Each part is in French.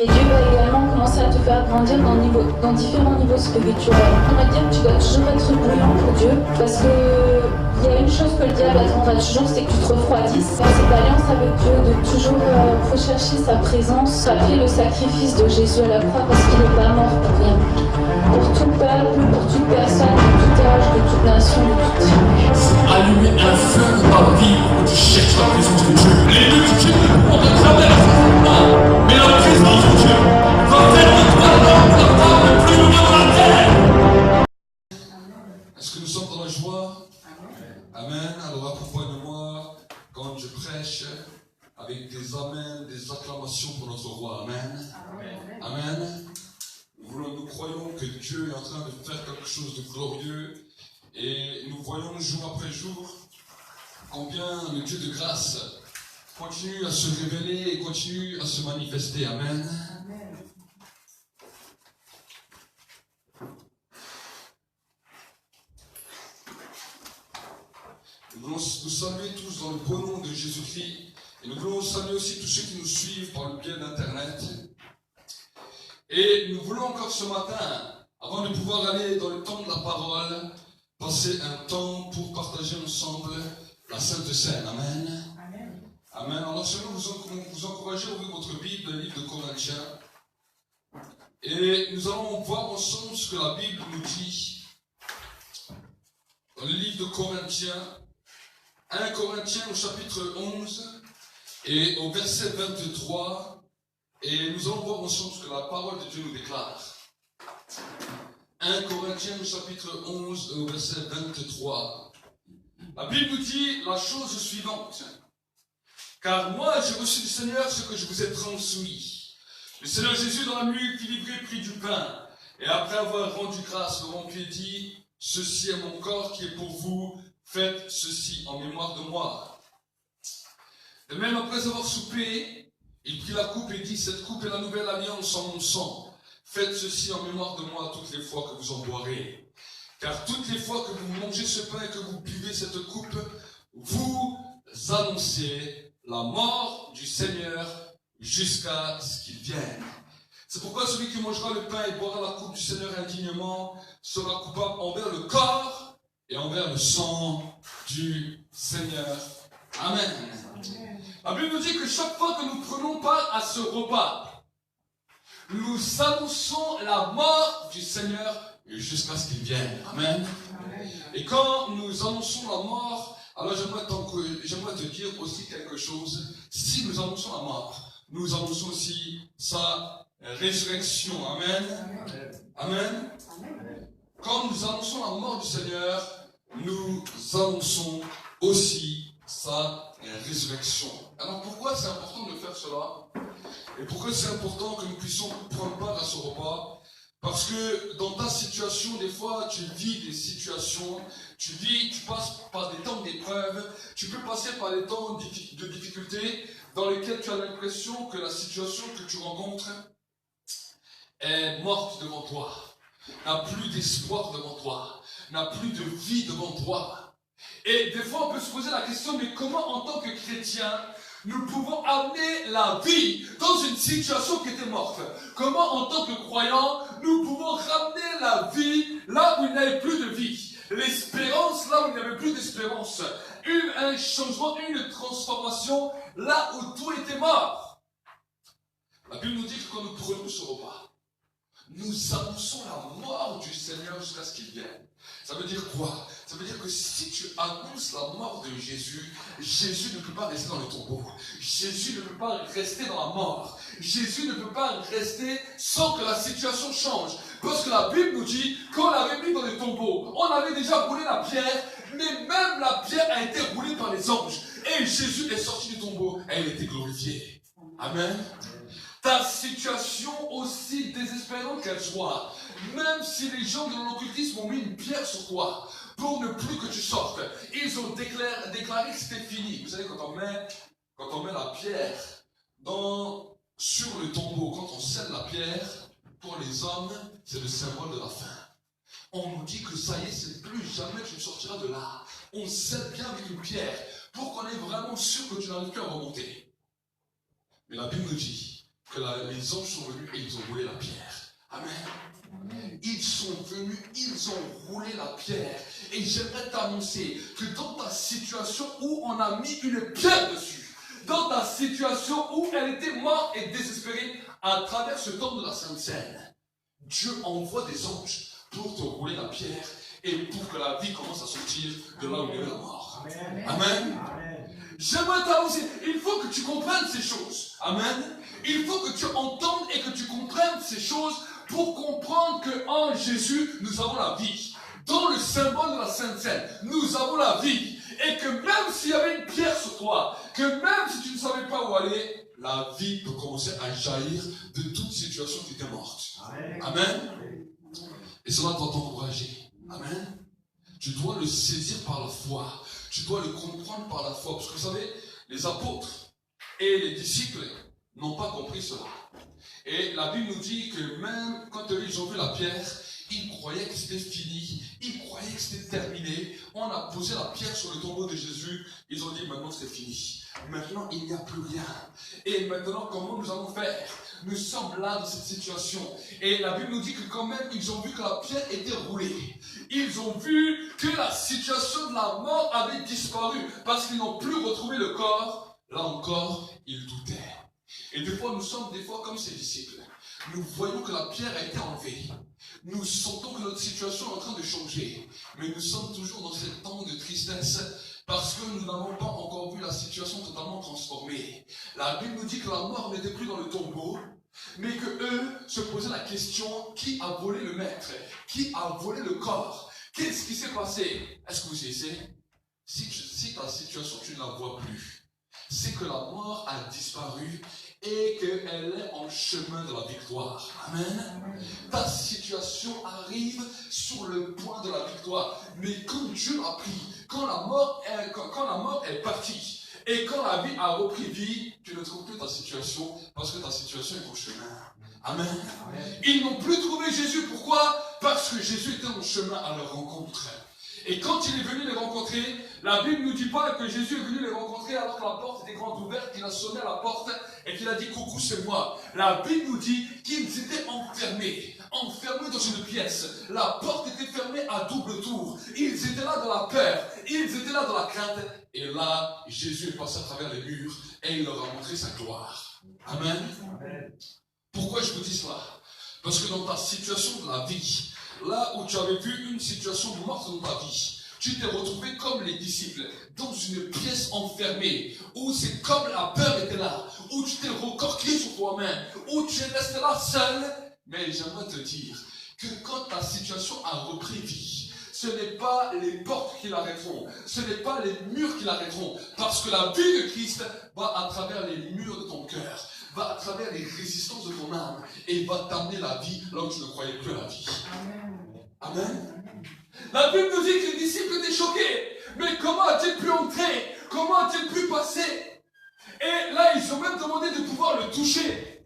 Et Dieu va également commencer à te faire grandir dans différents niveaux spirituels. On va dire que tu dois toujours être bouillant pour Dieu, parce que il y a une chose que le diable attendra toujours, c'est que tu te refroidisses. Dans cette alliance avec Dieu, de toujours rechercher sa présence, rappeler le sacrifice de Jésus à la croix, parce qu'il n'est pas mort pour rien. Pour tout peuple, pour toute personne, de tout âge, de toute nation, de toute tribu. Allumer un feu dans ta vie où tu cherches la présence de Dieu. Les multitudes ne pourront te traverser, mais la présence de Dieu va faire de toi l'homme, la femme le plus heureux de la terre. Est-ce que nous sommes dans la joie? Amen. Alors accompagne-moi quand je prêche avec des amens, des acclamations pour notre roi. Amen. Amen. Nous croyons que Dieu est en train de faire quelque chose de glorieux et nous voyons jour après jour combien le Dieu de grâce continue à se révéler et continue à se manifester. Amen. Nous voulons nous saluer tous dans le beau nom de Jésus-Christ et nous voulons saluer aussi tous ceux qui nous suivent par le biais d'Internet. Et nous voulons encore ce matin, avant de pouvoir aller dans le temps de la parole, passer un temps pour partager ensemble la Sainte Seine. Amen. Amen. Amen. Alors, je vais vous encourager à ouvrir votre Bible, le livre de Corinthiens. Et nous allons voir ensemble ce que la Bible nous dit. Dans le livre de Corinthiens, 1 Corinthiens au chapitre 11 et au verset 23. Et nous allons voir ensemble ce que la parole de Dieu nous déclare. 1 Corinthiens au chapitre 11 au verset 23. La Bible nous dit la chose suivante. Car moi j'ai reçu du Seigneur ce que je vous ai transmis. Le Seigneur Jésus dans la nuit fut livré prit du pain. Et après avoir rendu grâce, le rompit et dit, ceci est mon corps qui est pour vous, faites ceci en mémoire de moi. De même après avoir soupé, il prit la coupe et dit, cette coupe est la nouvelle alliance en mon sang. Faites ceci en mémoire de moi toutes les fois que vous en boirez. Car toutes les fois que vous mangez ce pain et que vous buvez cette coupe, vous annoncez la mort du Seigneur jusqu'à ce qu'il vienne. C'est pourquoi celui qui mangera le pain et boira la coupe du Seigneur indignement sera coupable envers le corps et envers le sang du Seigneur. Amen. La Bible nous dit que chaque fois que nous prenons part à ce repas, nous annonçons la mort du Seigneur jusqu'à ce qu'il vienne. Amen. Et quand nous annonçons la mort, alors j'aimerais te dire aussi quelque chose. Si nous annonçons la mort, nous annonçons aussi sa résurrection. Amen. Amen. Quand nous annonçons la mort du Seigneur, nous annonçons aussi sa résurrection. Alors pourquoi c'est important de faire cela? Et pourquoi c'est important que nous puissions prendre part à ce repas? Parce que dans ta situation, des fois, tu vis des situations, tu passes par des temps d'épreuve, tu peux passer par des temps de difficulté dans lesquels tu as l'impression que la situation que tu rencontres est morte devant toi, n'a plus d'espoir devant toi, n'a plus de vie devant toi. Et des fois, on peut se poser la question, mais comment en tant que chrétien, nous pouvons amener la vie dans une situation qui était morte? Comment en tant que croyants, nous pouvons ramener la vie là où il n'y avait plus de vie? L'espérance là où il n'y avait plus d'espérance? Un changement, une transformation là où tout était mort. La Bible nous dit que quand nous prenons ce repas, nous annonçons la mort du Seigneur jusqu'à ce qu'il vienne. Ça veut dire quoi? Ça veut dire que si tu annonces la mort de Jésus, Jésus ne peut pas rester dans le tombeau. Jésus ne peut pas rester dans la mort. Jésus ne peut pas rester sans que la situation change. Parce que la Bible nous dit qu'on l'avait mis dans le tombeau. On avait déjà roulé la pierre, mais même la pierre a été roulée par les anges. Et Jésus est sorti du tombeau et il a été glorifié. Amen. Ta situation, aussi désespérante qu'elle soit, même si les gens de l'occultisme ont mis une pierre sur toi pour ne plus que tu sortes, ils ont déclaré que c'était fini. Vous savez, quand on met la pierre sur le tombeau, quand on scelle la pierre, pour les hommes, c'est le symbole de la fin. On nous dit que ça y est, c'est plus jamais tu ne sortiras de là. On scelle bien avec une pierre pour qu'on est vraiment sûr que tu n'arrives plus à remonter. Mais la Bible nous dit que les anges sont venus et ils ont roulé la pierre. Amen. Ils sont venus, ils ont roulé la pierre. Et j'aimerais t'annoncer que dans ta situation où on a mis une pierre dessus, dans ta situation où elle était morte et désespérée, à travers ce temps de la Sainte Seine, Dieu envoie des anges pour te rouler la pierre et pour que la vie commence à sortir de là où il y avait la mort. Amen. Amen. Amen. J'aimerais t'annoncer, il faut que tu comprennes ces choses. Amen. Il faut que tu entendes et que tu comprennes ces choses pour comprendre qu'en Jésus, nous avons la vie. Dans le symbole de la Sainte Seine, nous avons la vie. Et que même s'il y avait une pierre sur toi, que même si tu ne savais pas où aller, la vie peut commencer à jaillir de toute situation qui était morte. Amen. Amen. Et cela doit t'encourager. Amen. Tu dois le saisir par la foi. Tu dois le comprendre par la foi. Parce que vous savez, les apôtres et les disciples n'ont pas compris cela. Et la Bible nous dit que même quand ils ont vu la pierre, ils croyaient que c'était fini, ils croyaient que c'était terminé. On a posé la pierre sur le tombeau de Jésus, ils ont dit maintenant c'est fini. Maintenant il n'y a plus rien. Et maintenant comment nous allons faire? Nous sommes là dans cette situation. Et la Bible nous dit que quand même ils ont vu que la pierre était roulée. Ils ont vu que la situation de la mort avait disparu parce qu'ils n'ont plus retrouvé le corps. Là encore, ils doutaient. Et des fois, nous sommes des fois comme ces disciples. Nous voyons que la pierre a été enlevée. Nous sentons que notre situation est en train de changer. Mais nous sommes toujours dans ce temps de tristesse parce que nous n'avons pas encore vu la situation totalement transformée. La Bible nous dit que la mort n'était plus dans le tombeau, mais que eux se posaient la question, qui a volé le maître? Qui a volé le corps? Qu'est-ce qui s'est passé? Est-ce que vous savez? Si ta situation, tu ne la vois plus, c'est que la mort a disparu et qu'elle est en chemin de la victoire. Amen. Ta situation arrive sur le point de la victoire. Mais quand Dieu l'a pris, quand la mort est partie, et quand la vie a repris vie, tu ne trouves plus ta situation, parce que ta situation est en chemin. Amen. Amen. Ils n'ont plus trouvé Jésus. Pourquoi? Parce que Jésus était en chemin à leur rencontre. Et quand il est venu les rencontrer, la Bible ne nous dit pas que Jésus est venu les rencontrer alors que la porte était grande ouverte, qu'il a sonné à la porte et qu'il a dit coucou c'est moi. La Bible nous dit qu'ils étaient enfermés dans une pièce. La porte était fermée à double tour. Ils étaient là dans la peur, ils étaient là dans la crainte. Et là, Jésus est passé à travers les murs et il leur a montré sa gloire. Amen. Amen. Pourquoi je vous dis cela? Parce que dans ta situation de la vie, là où tu avais vu une situation morte dans ta vie, tu t'es retrouvé comme les disciples, dans une pièce enfermée, où c'est comme la peur était là, où tu t'es recorqué sur toi-même, où tu es resté là seul. Mais j'aimerais te dire que quand ta situation a repris vie, ce n'est pas les portes qui l'arrêteront, ce n'est pas les murs qui l'arrêteront, parce que la vie de Christ va à travers les murs de ton cœur, va à travers les résistances de ton âme, et va t'amener la vie là où tu ne croyais plus à la vie. Amen. Amen. La Bible nous dit que les disciples étaient choqués. Mais comment a-t-il pu entrer? Comment a-t-il pu passer? Et là, ils ont même demandé de pouvoir le toucher.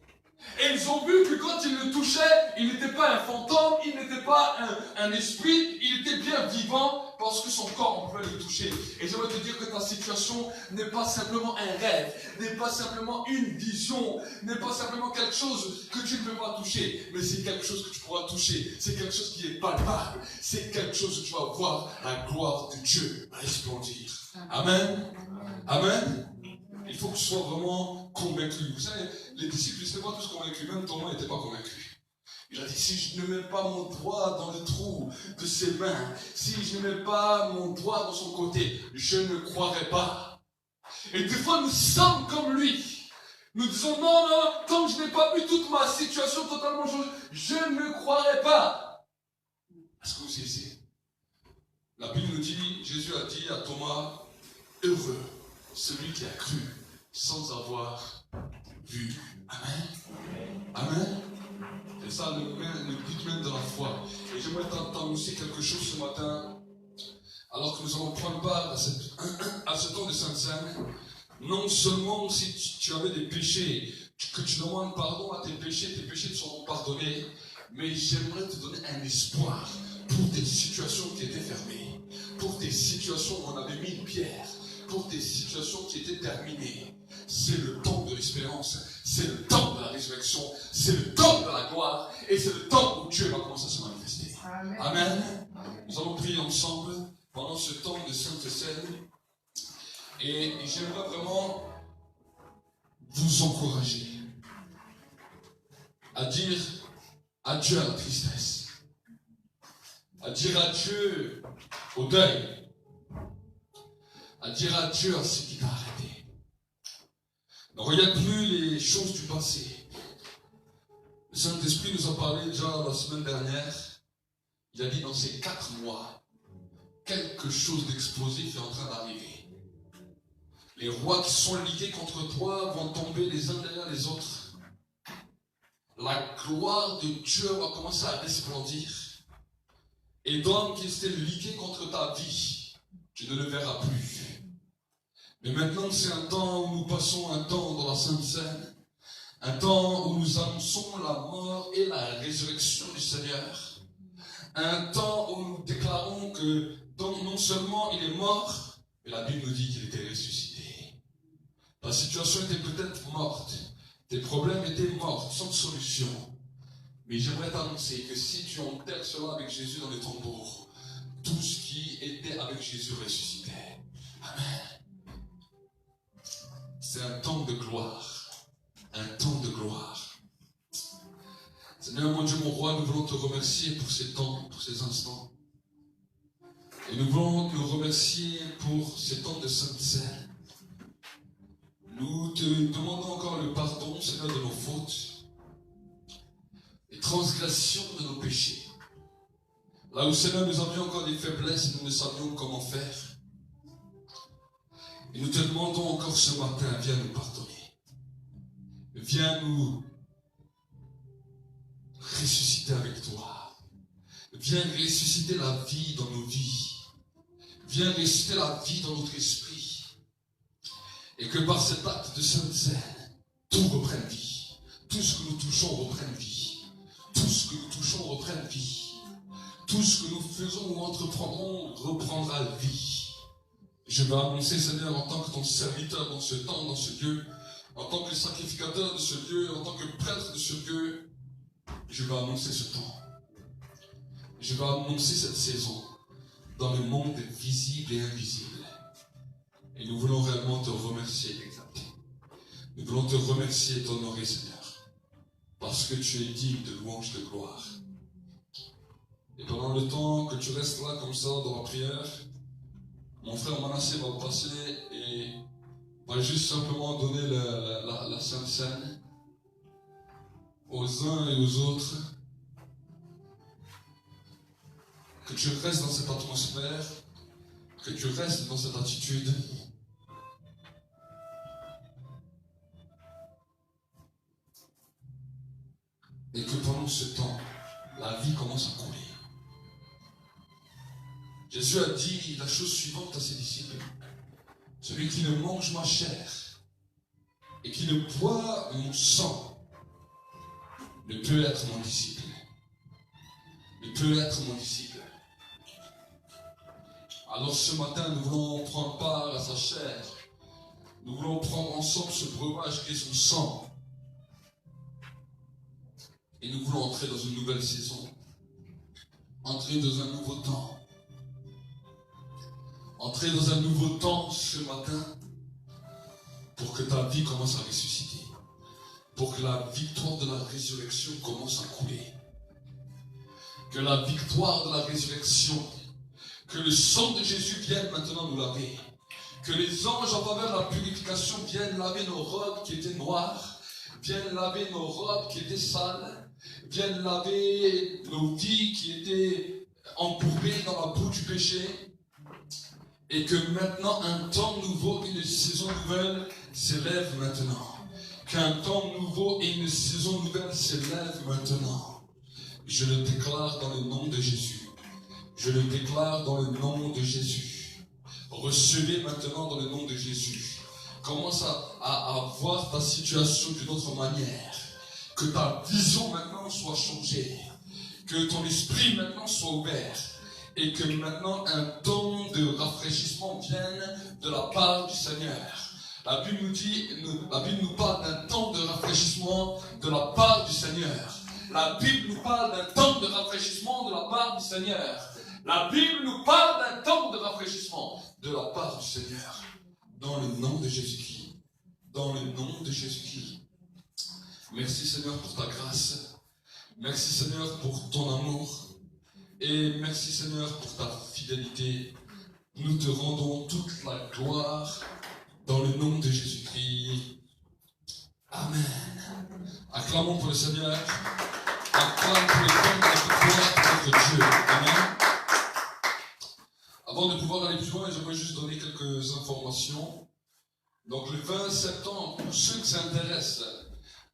Et ils ont vu que quand ils le touchaient, il n'était pas un fantôme, il n'était pas un esprit, il était bien vivant parce que son corps, on pouvait le toucher. Et j'aimerais te dire que ta situation n'est pas simplement un rêve, n'est pas simplement une vision, n'est pas simplement quelque chose que tu ne peux pas toucher, mais c'est quelque chose que tu pourras toucher, c'est quelque chose qui est palpable, c'est quelque chose où tu vas voir la gloire de Dieu resplendir. Amen. Amen. Il faut que tu sois vraiment convaincu. Vous savez, les disciples n'étaient pas tous convaincus. Même Thomas n'était pas convaincu. Il a dit, si je ne mets pas mon doigt dans le trou de ses mains, si je ne mets pas mon doigt dans son côté, je ne croirai pas. Et des fois, nous sommes comme lui. Nous disons, non, tant que je n'ai pas vu toute ma situation totalement changée, je ne croirai pas. Est-ce que vous savez? La Bible nous dit, Jésus a dit à Thomas, heureux celui qui a cru sans avoir vu. Amen. Amen. C'est ça le but même de la foi. Et j'aimerais t'annoncer quelque chose ce matin, alors que nous allons prendre part à ce temps de Sainte Seine. Non seulement si tu avais des péchés, que tu demandes pardon à tes péchés te seront pardonnés, mais j'aimerais te donner un espoir pour tes situations qui étaient fermées, pour tes situations où on avait mis une pierre, pour tes situations qui étaient terminées. C'est le temps de l'espérance, c'est le temps de la résurrection. résurrection. C'est le temps de la gloire et c'est le temps où Dieu va commencer à se manifester. Amen. Amen. Nous allons prier ensemble pendant ce temps de Sainte Seine. Et j'aimerais vraiment vous encourager à dire adieu à la tristesse, à dire adieu au deuil, à dire adieu à ce qui t'a arrêté. Ne regarde plus les choses du passé. Le Saint-Esprit nous a parlé déjà la semaine dernière. Il a dit dans ces 4 mois, quelque chose d'explosif est en train d'arriver. Les rois qui sont ligués contre toi vont tomber les uns derrière les autres. La gloire de Dieu va commencer à resplendir. Et d'hommes qui étaient ligués contre ta vie, tu ne le verras plus. Mais maintenant, c'est un temps où nous passons un temps dans la Sainte Seine, un temps où nous annonçons la mort et la résurrection du Seigneur, un temps où nous déclarons que non seulement il est mort, mais la Bible nous dit qu'il était ressuscité. Ta situation était peut-être morte, tes problèmes étaient morts, sans solution. Mais j'aimerais t'annoncer que si tu enterres cela avec Jésus dans les tombeaux, tout ce qui était avec Jésus ressuscitait. Amen. C'est un temps de gloire. Un temps de gloire. Seigneur, mon Dieu, mon roi, nous voulons te remercier pour ces temps, pour ces instants. Et nous voulons te remercier pour ces temps de Sainte Seine. Nous te demandons encore le pardon, Seigneur, de nos fautes, les transgressions de nos péchés. Là où, Seigneur, nous avions encore des faiblesses et nous ne savions comment faire. Et nous te demandons encore ce matin, viens nous pardonner. Viens nous ressusciter avec toi. Viens ressusciter la vie dans nos vies. Viens ressusciter la vie dans notre esprit. Et que par cet acte de Sainte Seine, tout reprenne vie. Tout ce que nous touchons reprenne vie. Tout ce que nous touchons reprenne vie. Tout ce que nous faisons ou entreprendrons reprendra vie. Je vais annoncer, Seigneur, en tant que ton serviteur dans ce temps, dans ce lieu, en tant que sacrificateur de ce lieu, en tant que prêtre de ce lieu, je vais annoncer ce temps. Je vais annoncer cette saison dans le monde visible et invisible. Et nous voulons réellement te remercier, l'exalter. Nous voulons te remercier et t'honorer, Seigneur, parce que tu es digne de louange, de gloire. Et pendant le temps que tu restes là comme ça dans la prière, mon frère Manassé va passer et va juste simplement donner la Sainte Seine aux uns et aux autres. Que tu restes dans cette atmosphère, que tu restes dans cette attitude. Et que pendant ce temps, la vie commence à couler. Jésus a dit la chose suivante à ses disciples. Celui qui ne mange ma chair et qui ne boit mon sang ne peut être mon disciple. Ne peut être mon disciple. Alors ce matin, nous voulons prendre part à sa chair. Nous voulons prendre ensemble ce breuvage qui est son sang. Et nous voulons entrer dans une nouvelle saison. Entrer dans un nouveau temps. Entrer dans un nouveau temps ce matin pour que ta vie commence à ressusciter. Pour que la victoire de la résurrection commence à couler. Que la victoire de la résurrection, que le sang de Jésus vienne maintenant nous laver. Que les anges en faveur de la purification viennent laver nos robes qui étaient noires, viennent laver nos robes qui étaient sales, viennent laver nos vies qui étaient embourbées dans la boue du péché. Et que maintenant un temps nouveau, une saison nouvelle s'élève maintenant. Qu'un temps nouveau et une saison nouvelle s'élève maintenant. Je le déclare dans le nom de Jésus. Je le déclare dans le nom de Jésus. Recevez maintenant dans le nom de Jésus. Commence à voir ta situation d'une autre manière. Que ta vision maintenant soit changée. Que ton esprit maintenant soit ouvert. Et que maintenant un temps de rafraîchissement vienne de la part du Seigneur. La Bible nous parle d'un temps de rafraîchissement de la part du Seigneur. La Bible nous parle d'un temps de rafraîchissement de la part du Seigneur. La Bible nous parle d'un temps de rafraîchissement de la part du Seigneur. Dans le nom de Jésus-Christ. Dans le nom de Jésus-Christ. Merci Seigneur pour ta grâce. Merci Seigneur pour ton amour. Et merci Seigneur pour ta fidélité. Nous te rendons toute la gloire dans le nom de Jésus-Christ. Amen. Acclamons pour le Seigneur. Acclamons pour le temps de la gloire de notre Dieu. Amen. Avant de pouvoir aller plus loin, j'aimerais juste donner quelques informations. Donc le 20 septembre, pour ceux que ça intéresse,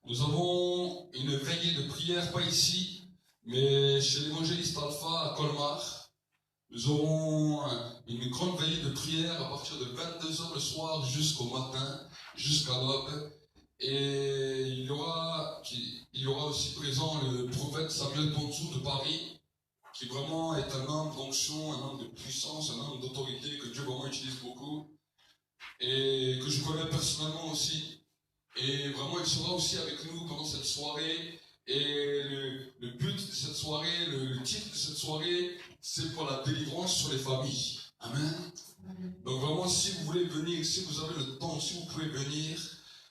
nous avons une veillée de prière, pas ici, mais chez l'évangéliste Alpha à Colmar. Nous aurons une grande veillée de prière à partir de 22h le soir jusqu'au matin, jusqu'à l'aube. Et il y aura aussi présent le prophète Samuel Ponzou de Paris, qui vraiment est un homme d'onction, un homme de puissance, un homme d'autorité que Dieu vraiment utilise beaucoup et que je connais personnellement aussi. Et vraiment, il sera aussi avec nous pendant cette soirée. Et le but de cette soirée, le titre de cette soirée, c'est pour la délivrance sur les familles. Amen. Donc vraiment, si vous voulez venir, si vous avez le temps, si vous pouvez venir,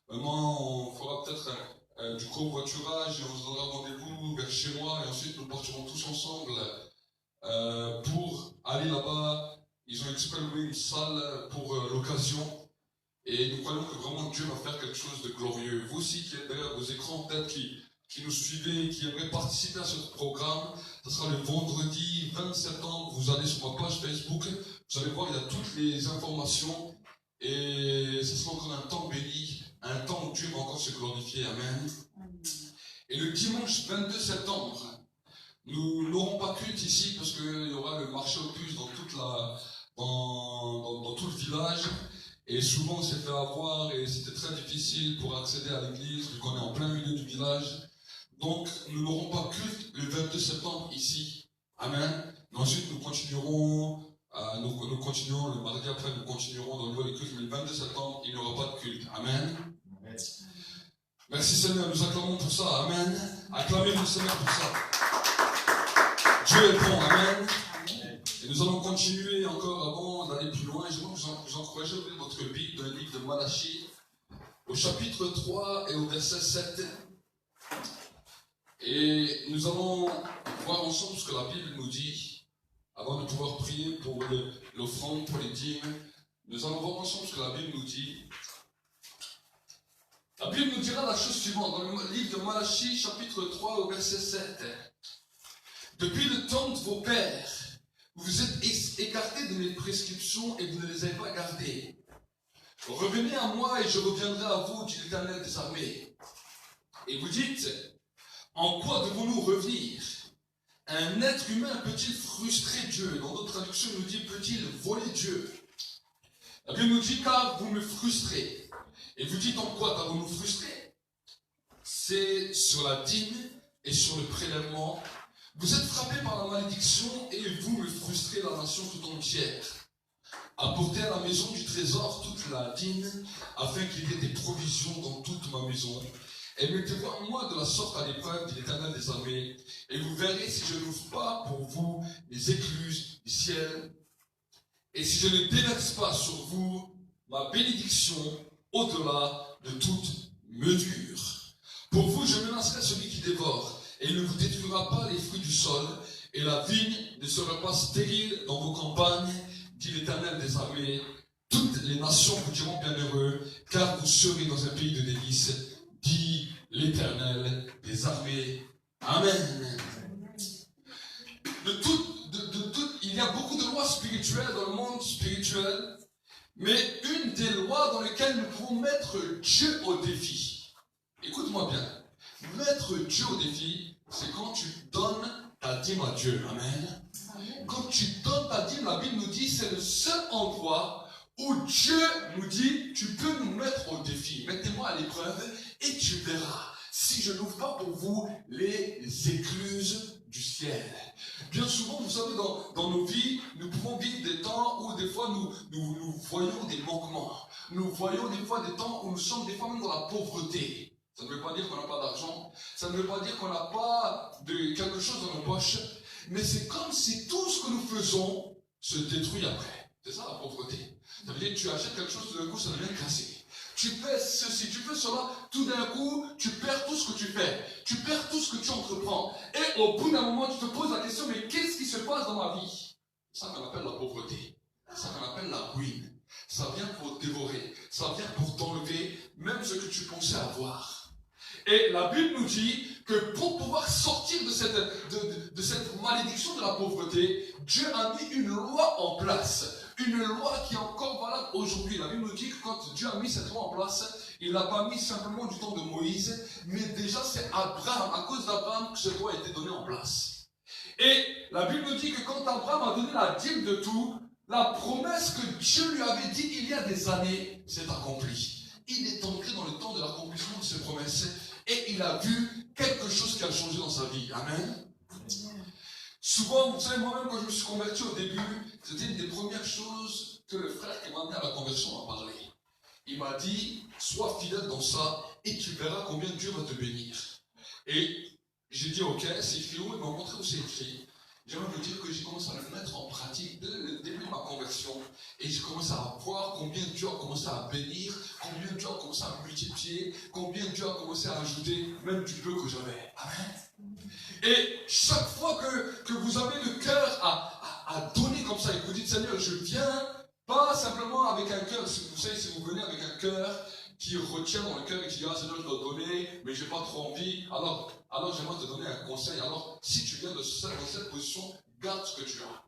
vraiment, on fera peut-être du covoiturage et on se donnera rendez-vous vers chez moi et ensuite nous partirons tous ensemble pour aller là-bas. Ils ont exprès loué une salle pour l'occasion et nous croyons que vraiment Dieu va faire quelque chose de glorieux. Vous aussi qui êtes derrière vos écrans, peut-être qui nous suivez, qui aimeraient participer à ce programme, ce sera le vendredi 20 septembre. Vous allez sur ma page Facebook, vous allez voir, il y a toutes les informations et ce sera encore un temps béni. Un temps où Dieu va encore se glorifier. Amen. Et le dimanche 22 septembre, nous n'aurons pas culte ici parce qu'il y aura le marché aux puces dans tout le village. Et souvent on s'est fait avoir et c'était très difficile pour accéder à l'église vu qu'on est en plein milieu du village. Donc nous n'aurons pas culte le 22 septembre ici. Amen. Mais ensuite nous continuerons. Nous continuons le mardi après, nous continuerons dans le niveau des cultes, mais le 22 septembre, il n'y aura pas de culte. Amen. Amen. Merci Seigneur, nous acclamons pour ça. Amen. Acclamez le Seigneur pour ça. Dieu est bon. Amen. Et nous allons continuer encore avant d'aller plus loin. Je vais vous encourager à ouvrir votre Bible dans le livre de Malachie, au chapitre 3 et au verset 7. Et nous allons voir ensemble ce que la Bible nous dit. Avant de pouvoir prier pour l'offrande, pour les dîmes, nous allons voir ensemble ce que la Bible nous dit. La Bible nous dira la chose suivante, dans le livre de Malachie, chapitre 3, au verset 7. Depuis le temps de vos pères, vous vous êtes écartés de mes prescriptions et vous ne les avez pas gardées. Revenez à moi et je reviendrai à vous, dit l'Éternel des armées. Et vous dites, en quoi devons-nous revenir ? Un être humain peut-il frustrer Dieu? Dans d'autres traductions, il nous dit, peut-il voler Dieu? La Bible nous dit, car vous me frustrez. Et vous dites, en quoi avons-nous frustré? C'est sur la dîme et sur le prélèvement. Vous êtes frappés par la malédiction et vous me frustrez la nation tout entière. Apportez à la maison du trésor toute la dîme, afin qu'il y ait des provisions dans toute ma maison. Et mettez-vous en moi de la sorte à l'épreuve de l'Éternel des armées, et vous verrez si je n'ouvre pas pour vous les écluses du ciel, et si je ne déverse pas sur vous ma bénédiction au-delà de toute mesure. Pour vous, je menacerai celui qui dévore, et il ne vous détruira pas les fruits du sol, et la vigne ne sera pas stérile dans vos campagnes, dit l'Éternel des armées. Toutes les nations vous diront bienheureux, car vous serez dans un pays de délices, dit l'Éternel des armées. Amen. Il y a beaucoup de lois spirituelles dans le monde spirituel, mais une des lois dans lesquelles nous pouvons mettre Dieu au défi. Écoute-moi bien. Mettre Dieu au défi, c'est quand tu donnes ta dîme à Dieu. Amen. Quand tu donnes ta dîme, la Bible nous dit, c'est le seul endroit où Dieu nous dit, tu peux nous mettre au défi. Mettez-moi à l'épreuve et tu verras si je n'ouvre pas pour vous les écluses du ciel. Bien souvent, vous savez, dans nos vies, nous pouvons vivre des temps où des fois nous voyons des manquements. nous voyons des fois des temps où nous sommes des fois même dans la pauvreté. Ça ne veut pas dire qu'on n'a pas d'argent, ça ne veut pas dire qu'on n'a pas de quelque chose dans nos poches, mais c'est comme si tout ce que nous faisons se détruit après. C'est ça la pauvreté. Ça veut dire que tu achètes quelque chose, tout d'un coup ça devient cassé. Tu fais ceci, tu fais cela, tout d'un coup, tu perds tout ce que tu fais. Tu perds tout ce que tu entreprends. Et au bout d'un moment, tu te poses la question, mais qu'est-ce qui se passe dans ma vie? C'est ça qu'on appelle la pauvreté. C'est ça qu'on appelle la ruine. Ça vient pour te dévorer. Ça vient pour t'enlever même ce que tu pensais avoir. Et la Bible nous dit que pour pouvoir sortir de cette malédiction de la pauvreté, Dieu a mis une loi en place. Une loi qui est encore valable aujourd'hui. La Bible nous dit que quand Dieu a mis cette loi en place, il ne l'a pas mis simplement du temps de Moïse, mais déjà c'est Abraham, à cause d'Abraham, que cette loi a été donnée en place. Et la Bible nous dit que quand Abraham a donné la dîme de tout, la promesse que Dieu lui avait dit il y a des années s'est accomplie. Il est entré dans le temps de l'accomplissement de ses promesses et il a vu quelque chose qui a changé dans sa vie. Amen. Souvent, vous savez, moi-même, quand je me suis converti au début, c'était une des premières choses que le frère qui m'a amené à la conversion m'a parlé. Il m'a dit, sois fidèle dans ça et tu verras combien Dieu va te bénir. Et j'ai dit, ok, c'est écrit où? Il m'a montré où c'est écrit. J'aimerais vous dire que j'ai commencé à le mettre en pratique dès le début de ma conversion. Et j'ai commencé à voir combien Dieu a commencé à bénir, combien Dieu a commencé à multiplier, combien Dieu a commencé à ajouter, même du peu que j'avais. Amen. Et chaque fois que vous avez le cœur à donner comme ça, et que vous dites, Seigneur, je viens, pas simplement avec un cœur, vous savez, si vous venez avec un cœur qui retient dans le cœur et qui dit, ah Seigneur, je dois donner, mais je n'ai pas trop envie, alors j'aimerais te donner un conseil. Alors, si tu viens dans cette position, garde ce que tu as.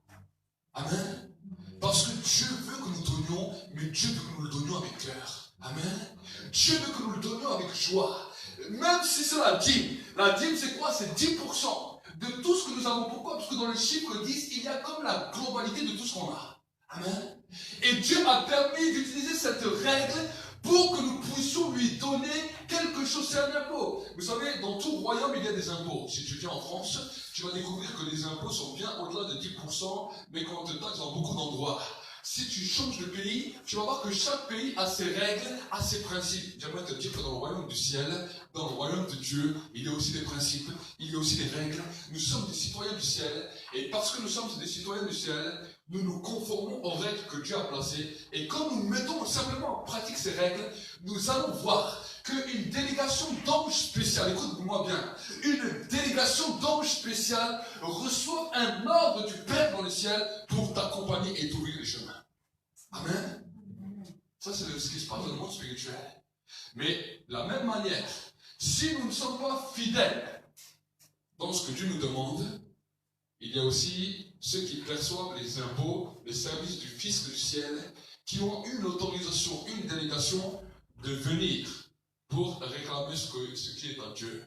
Amen. Parce que Dieu veut que nous donnions, mais Dieu veut que nous le donnions avec cœur. Amen. Dieu veut que nous le donnions avec joie. Même si c'est la dîme. La dîme, c'est quoi? C'est 10% de tout ce que nous avons. Pourquoi? Parce que dans le chiffre 10, il y a comme la globalité de tout ce qu'on a. Amen. Et Dieu a permis d'utiliser cette règle pour que nous puissions lui donner quelque chose. C'est un impôt. Vous savez, dans tout royaume, il y a des impôts. Si tu viens en France, tu vas découvrir que les impôts sont bien au-delà de 10%, mais qu'on te taxe dans beaucoup d'endroits. Si tu changes de pays, tu vas voir que chaque pays a ses règles, a ses principes. J'aimerais te dire que dans le royaume du ciel, dans le royaume de Dieu, il y a aussi des principes, il y a aussi des règles. Nous sommes des citoyens du ciel, et parce que nous sommes des citoyens du ciel, nous nous conformons aux règles que Dieu a placées. Et quand nous mettons simplement en pratique ces règles, nous allons voir qu'une délégation d'anges spéciaux, écoute-moi bien, une délégation d'anges spéciaux reçoit un ordre du Père dans le ciel pour t'accompagner et t'ouvrir les chemins. Amen. Ça, c'est ce qui se passe dans le monde spirituel. Mais de la même manière, si nous ne sommes pas fidèles dans ce que Dieu nous demande, il y a aussi ceux qui perçoivent les impôts, les services du Fils du ciel, qui ont une autorisation, une délégation de venir pour réclamer ce qui est à Dieu.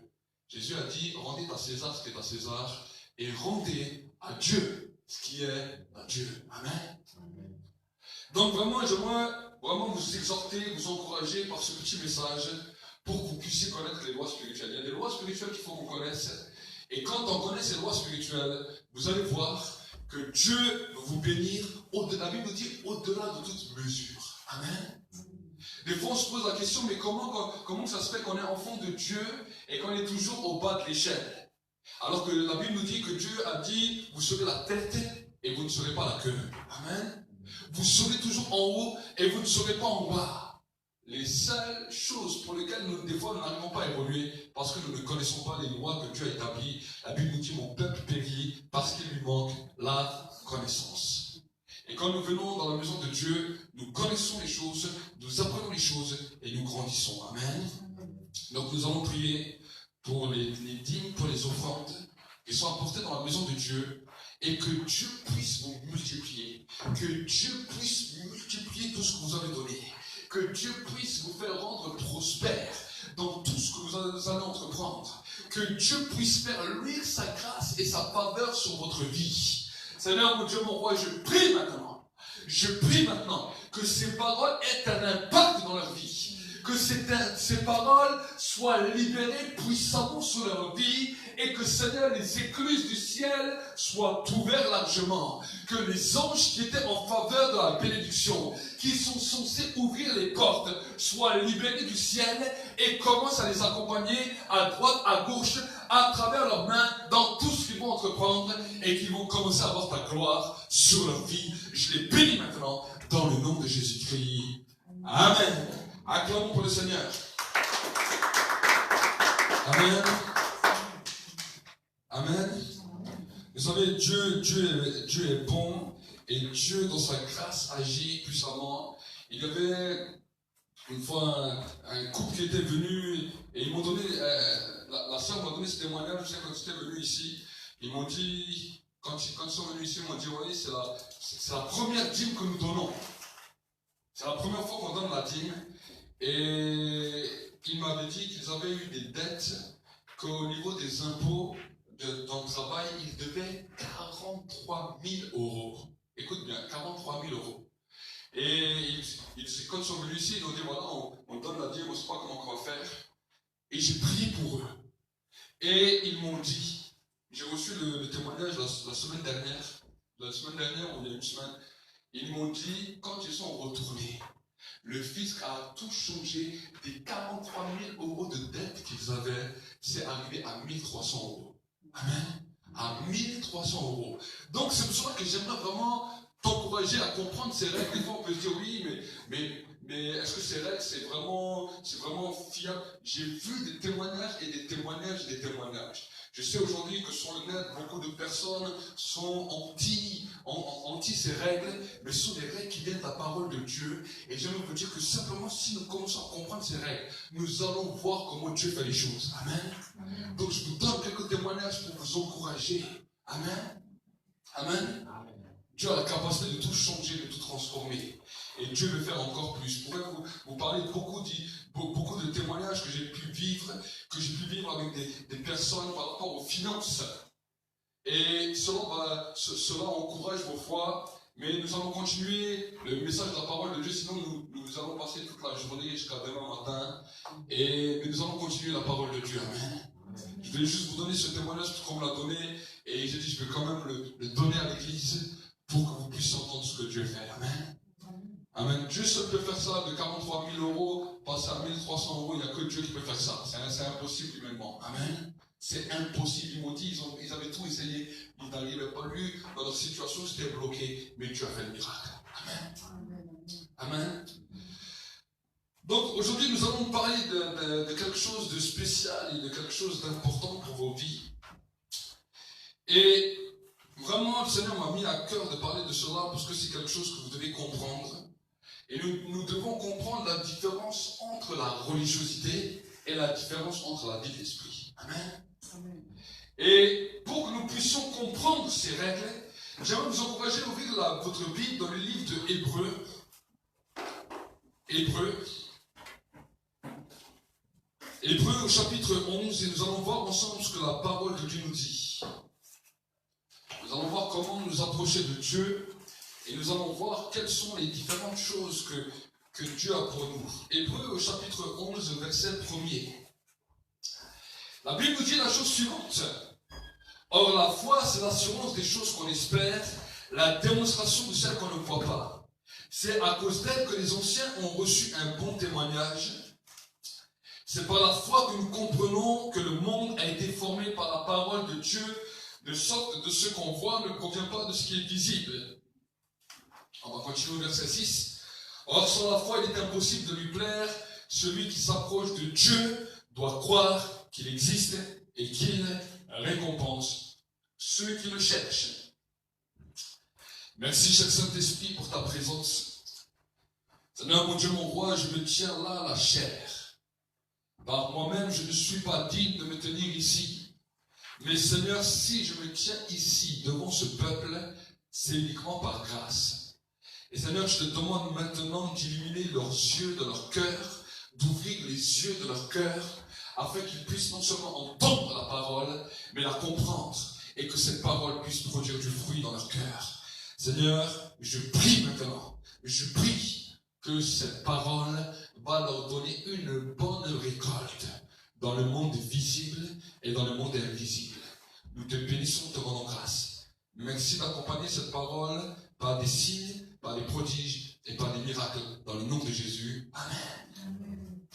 Jésus a dit, rendez à César ce qui est à César, et rendez à Dieu ce qui est à Dieu. Amen. Donc vraiment, j'aimerais vraiment vous exhorter, vous encourager par ce petit message, pour que vous puissiez connaître les lois spirituelles. Il y a des lois spirituelles qu'il faut qu'on connaisse. Et quand on connaît ces lois spirituelles, vous allez voir que Dieu va vous bénir, la Bible nous dit, au-delà de toute mesure. Amen. Des fois, on se pose la question, mais comment ça se fait qu'on est enfant de Dieu et qu'on est toujours au bas de l'échelle? Alors que la Bible nous dit que Dieu a dit, vous serez la tête et vous ne serez pas la queue. Amen. Vous serez toujours en haut et vous ne serez pas en bas. Les seules choses pour lesquelles nous, des fois, nous n'arrivons pas à évoluer, parce que nous ne connaissons pas les lois que Dieu a établies. La Bible nous dit, mon peuple périt parce qu'il lui manque la connaissance. Et quand nous venons dans la maison de Dieu, nous connaissons les choses, nous apprenons les choses et nous grandissons. Amen. Donc nous allons prier pour les dîmes, pour les offrandes qui sont apportées dans la maison de Dieu, et que Dieu puisse vous multiplier, que Dieu puisse multiplier tout ce que vous avez donné, que Dieu puisse vous faire rendre prospère dans tout ce que vous allez entreprendre, que Dieu puisse faire luire sa grâce et sa faveur sur votre vie. Seigneur, mon Dieu, mon roi, je prie maintenant que ces paroles aient un impact dans leur vie, que ces paroles soient libérées puissamment sur leur vie, et que que Seigneur, les écluses du ciel soient ouvertes largement. Que les anges qui étaient en faveur de la bénédiction, qui sont censés ouvrir les portes, soient libérés du ciel et commencent à les accompagner à droite, à gauche, à travers leurs mains, dans tout ce qu'ils vont entreprendre et qu'ils vont commencer à avoir ta gloire sur leur vie. Je les bénis maintenant dans le nom de Jésus-Christ. Amen. Acclamons pour le Seigneur. Amen. Amen. Vous savez, Dieu est bon et Dieu, dans sa grâce, agit puissamment. Il y avait une fois un couple qui était venu et ils m'ont donné, la sœur m'a donné ce témoignage, je sais quand ils étaient venus ici, ils m'ont dit, quand ils sont venus ici, ils m'ont dit, oui, c'est la première dîme que nous donnons. C'est la première fois qu'on donne la dîme. Et ils m'avaient dit qu'ils avaient eu des dettes, qu'au niveau des impôts dans le travail, ils devaient 43 000 euros. Écoute bien, 43 000 euros. Et quand ils sont venus ici, ils ont dit, voilà, on donne la dîme, on ne sait pas comment on va faire. Et j'ai prié pour eux. Et ils m'ont dit, j'ai reçu le témoignage la semaine dernière, ou il y a une semaine, ils m'ont dit, quand ils sont retournés, le fisc a tout changé. Des 43 000 euros de dette qu'ils avaient, c'est arrivé à 1 300 euros. Amen. À 1 300 euros. Donc c'est pour cela que j'aimerais vraiment t'encourager à comprendre ces règles. Des fois on peut se dire oui, mais est-ce que ces règles c'est vraiment fiable? J'ai vu des témoignages et des témoignages et des témoignages. Je sais aujourd'hui que sur le net, beaucoup de personnes sont anti ces règles, mais ce sont des règles qui viennent de la parole de Dieu. Et j'aimerais vous dire que simplement, si nous commençons à comprendre ces règles, nous allons voir comment Dieu fait les choses. Amen. Amen. Donc je vous donne quelques témoignages pour vous encourager. Amen. Amen. Amen. Dieu a la capacité de tout changer, de tout transformer. Et Dieu veut faire encore plus. Je pourrais vous parler de beaucoup de témoignages que j'ai pu vivre avec des personnes par rapport aux finances. Et cela encourage vos foi. Mais nous allons continuer le message de la parole de Dieu, sinon nous allons passer toute la journée jusqu'à demain matin. Mais nous allons continuer la parole de Dieu. Amen. Je vais juste vous donner ce témoignage qu'on me l'a donné. Et j'ai dit, je vais quand même le donner à l'église pour que vous puissiez entendre ce que Dieu fait. Amen. Amen. Dieu seul peut faire ça, de 43 000 euros, passer à 1 300 euros, il n'y a que Dieu qui peut faire ça. C'est impossible humainement. Amen. C'est impossible. Ils m'ont dit, ils avaient tout essayé, ils n'arrivaient pas. Lui, dans leur situation, c'était bloqué, mais Dieu a fait le miracle. Amen. Amen. Donc aujourd'hui, nous allons parler de quelque chose de spécial et de quelque chose d'important pour vos vies. Et vraiment, le Seigneur m'a mis à cœur de parler de cela parce que c'est quelque chose que vous devez comprendre. Et nous devons comprendre la différence entre la religiosité et la différence entre la vie de l'esprit. Amen. Amen. Et pour que nous puissions comprendre ces règles, j'aimerais vous encourager à ouvrir votre Bible dans le livre de Hébreux. Hébreux au chapitre 11, et nous allons voir ensemble ce que la parole de Dieu nous dit. Nous allons voir comment nous approcher de Dieu. Et nous allons voir quelles sont les différentes choses que Dieu a pour nous. Hébreux au chapitre 11, verset 1er. La Bible nous dit la chose suivante. Or la foi, c'est l'assurance des choses qu'on espère, la démonstration de celles qu'on ne voit pas. C'est à cause d'elle que les anciens ont reçu un bon témoignage. C'est par la foi que nous comprenons que le monde a été formé par la parole de Dieu, de sorte que ce qu'on voit ne provient pas de ce qui est visible. On va continuer au verset 6. Or, sans la foi, il est impossible de lui plaire. Celui qui s'approche de Dieu doit croire qu'il existe et qu'il récompense ceux qui le cherchent. Merci, cher Saint-Esprit, pour ta présence. Seigneur, mon Dieu, mon roi, je me tiens là à la chair. Par moi-même, je ne suis pas digne de me tenir ici. Mais Seigneur, si je me tiens ici, devant ce peuple, c'est uniquement par grâce. Et Seigneur, je te demande maintenant d'illuminer leurs yeux de leur cœur, d'ouvrir les yeux de leur cœur, afin qu'ils puissent non seulement entendre la parole, mais la comprendre, et que cette parole puisse produire du fruit dans leur cœur. Seigneur, je prie maintenant, je prie que cette parole va leur donner une bonne récolte dans le monde visible et dans le monde invisible. Merci d'accompagner cette parole par des signes, par des prodiges et par des miracles. Dans le nom de Jésus. Amen.